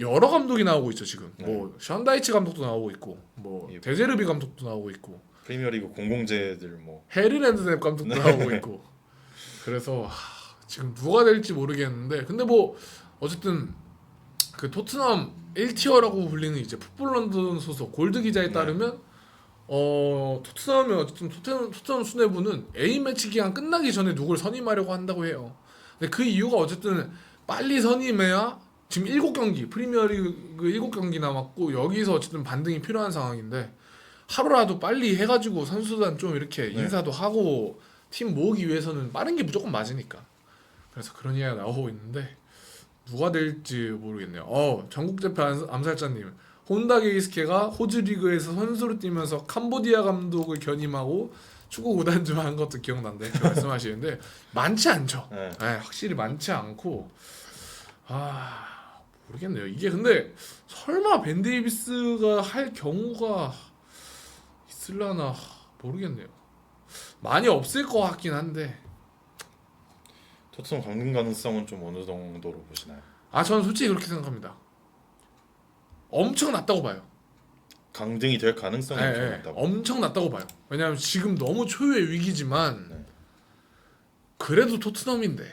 여러 감독이 나오고 있죠 지금. 네. 뭐 션다이치 감독도 나오고 있고, 뭐 예. 데제르비 감독도 나오고 있고, 프리미어리그 공공재들 뭐 해리 랜드냅 감독도 네. 나오고 있고. 그래서 지금 누가 될지 모르겠는데, 근데 뭐 어쨌든 그 토트넘 1티어라고 불리는 이제 풋볼 런던 소속 골드 기자에 따르면 토트넘이 어쨌든 토트넘 수뇌부는 A 매치 기간 끝나기 전에 누굴 선임하려고 한다고 해요. 근데 그 이유가 어쨌든 빨리 선임해야 지금 7경기 프리미어리그 7경기 남았고 여기서 어쨌든 반등이 필요한 상황인데 하루라도 빨리 해가지고 선수단 좀 이렇게 인사도 하고 팀 모으기 위해서는 빠른 게 무조건 맞으니까. 그래서 그런 이야기가 나오고 있는데 누가 될지 모르겠네요. 전국대표 암살자님, 혼다 게이스케가 호주 리그에서 선수로 뛰면서 캄보디아 감독을 견임하고 축구 구단 좀 한 것도 기억난다 이렇게 말씀하시는데 많지 않죠. 네. 확실히 많지 않고 모르겠네요. 이게 근데 설마 벤 데이비스가 할 경우가 있을라나 모르겠네요. 많이 없을 것 같긴 한데 토트넘 강등 가능성은 좀 어느 정도로 보시나요? 저는 솔직히 그렇게 생각합니다. 엄청 낮다고 봐요. 강등이 될 가능성이 엄청 낮다고. 엄청 낮다고 봐요. 왜냐하면 지금 너무 초유의 위기지만 네. 그래도 토트넘인데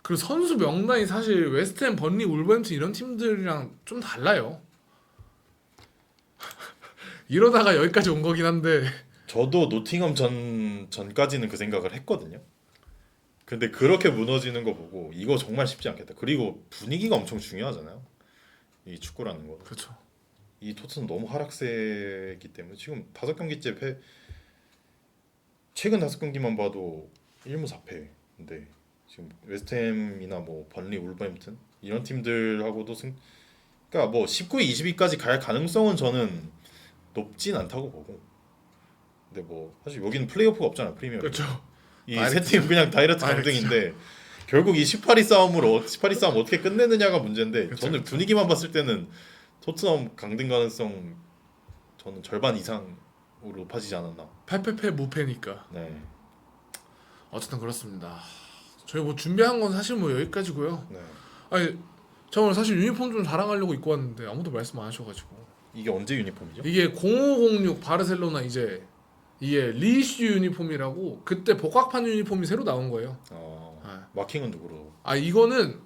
그리고 선수 명단이 사실 웨스트햄, 번리, 울버햄튼 이런 팀들이랑 좀 달라요. 이러다가 여기까지 온 거긴 한데 저도 노팅엄 전까지는 그 생각을 했거든요. 근데 그렇게 무너지는 거 보고 이거 정말 쉽지 않겠다. 그리고 분위기가 엄청 중요하잖아요. 이 축구라는 거. 그렇죠. 이 토트넘 너무 하락세이기 때문에 지금 5경기째 최근 5경기만 봐도 1무 4패인데 지금 웨스트햄이나 뭐 번리, 울버햄튼 이런 팀들하고도 그러니까 뭐 19위, 20위까지 갈 가능성은 저는 높진 않다고 보고. 근데 뭐 사실 여기는 플레이오프가 없잖아, 프리미어. 그렇죠. 이 세 팀 그냥 다이렉트 강등인데 결국 이 18위 싸움 어떻게 끝내느냐가 문제인데 그쵸, 저는 분위기만 봤을 때는 토트넘 강등 가능성 저는 절반 이상으로 높아지지 않았나. 패패패 무패니까. 네. 어쨌든 그렇습니다. 저희 뭐 준비한 건 사실 뭐 여기까지고요. 네. 아니 저 오늘 사실 유니폼 좀 자랑하려고 입고 왔는데 아무도 말씀 안 하셔가지고. 이게 언제 유니폼이죠? 이게 0506 바르셀로나 이제 이게 리슈 유니폼이라고 그때 복각판 유니폼이 새로 나온 거예요. 네. 마킹은 누구로? 아 이거는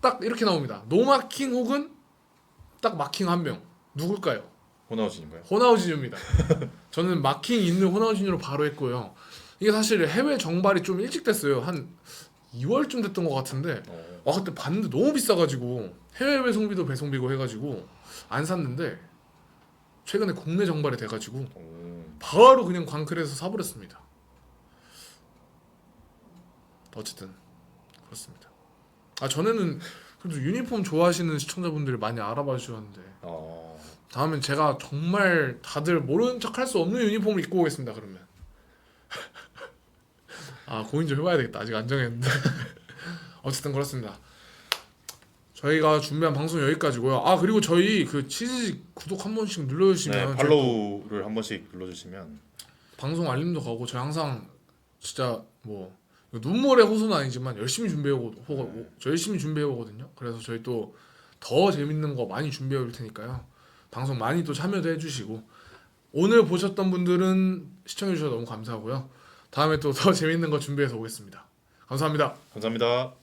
딱 이렇게 나옵니다. 노마킹 혹은 딱 마킹 한 명. 누굴까요? 호나우진인가요? 호나우지뉴입니다. 저는 마킹 있는 호나우지뉴로 바로 했고요. 이게 사실 해외 정발이 좀 일찍 됐어요. 한 2월쯤 됐던 것 같은데 와 그때 봤는데 너무 비싸가지고 해외 배송비고 해가지고 안 샀는데 최근에 국내 정발이 돼가지고 바로 그냥 광클에서 사버렸습니다. 어쨌든 그렇습니다. 아 전에는 그래도 유니폼 좋아하시는 시청자분들이 많이 알아봐 주셨는데 다음엔 제가 정말 다들 모르는 척 할 수 없는 유니폼을 입고 오겠습니다. 그러면 아 고민 좀 해봐야 되겠다. 아직 안 정했는데 어쨌든 그렇습니다. 저희가 준비한 방송 여기까지고요. 아 그리고 저희 그 치즈 구독 한 번씩 눌러주시면 네, 팔로우를 한 번씩 눌러주시면 방송 알림도 가고 저희 항상 진짜 뭐 눈물의 호소는 아니지만 열심히 준비해오고 저 열심히 준비해오거든요. 그래서 저희 또 더 재밌는 거 많이 준비해올 테니까요. 방송 많이 또 참여도 해주시고 오늘 보셨던 분들은 시청해주셔서 너무 감사하고요. 다음에 또 더 재밌는 거 준비해서 오겠습니다. 감사합니다. 감사합니다.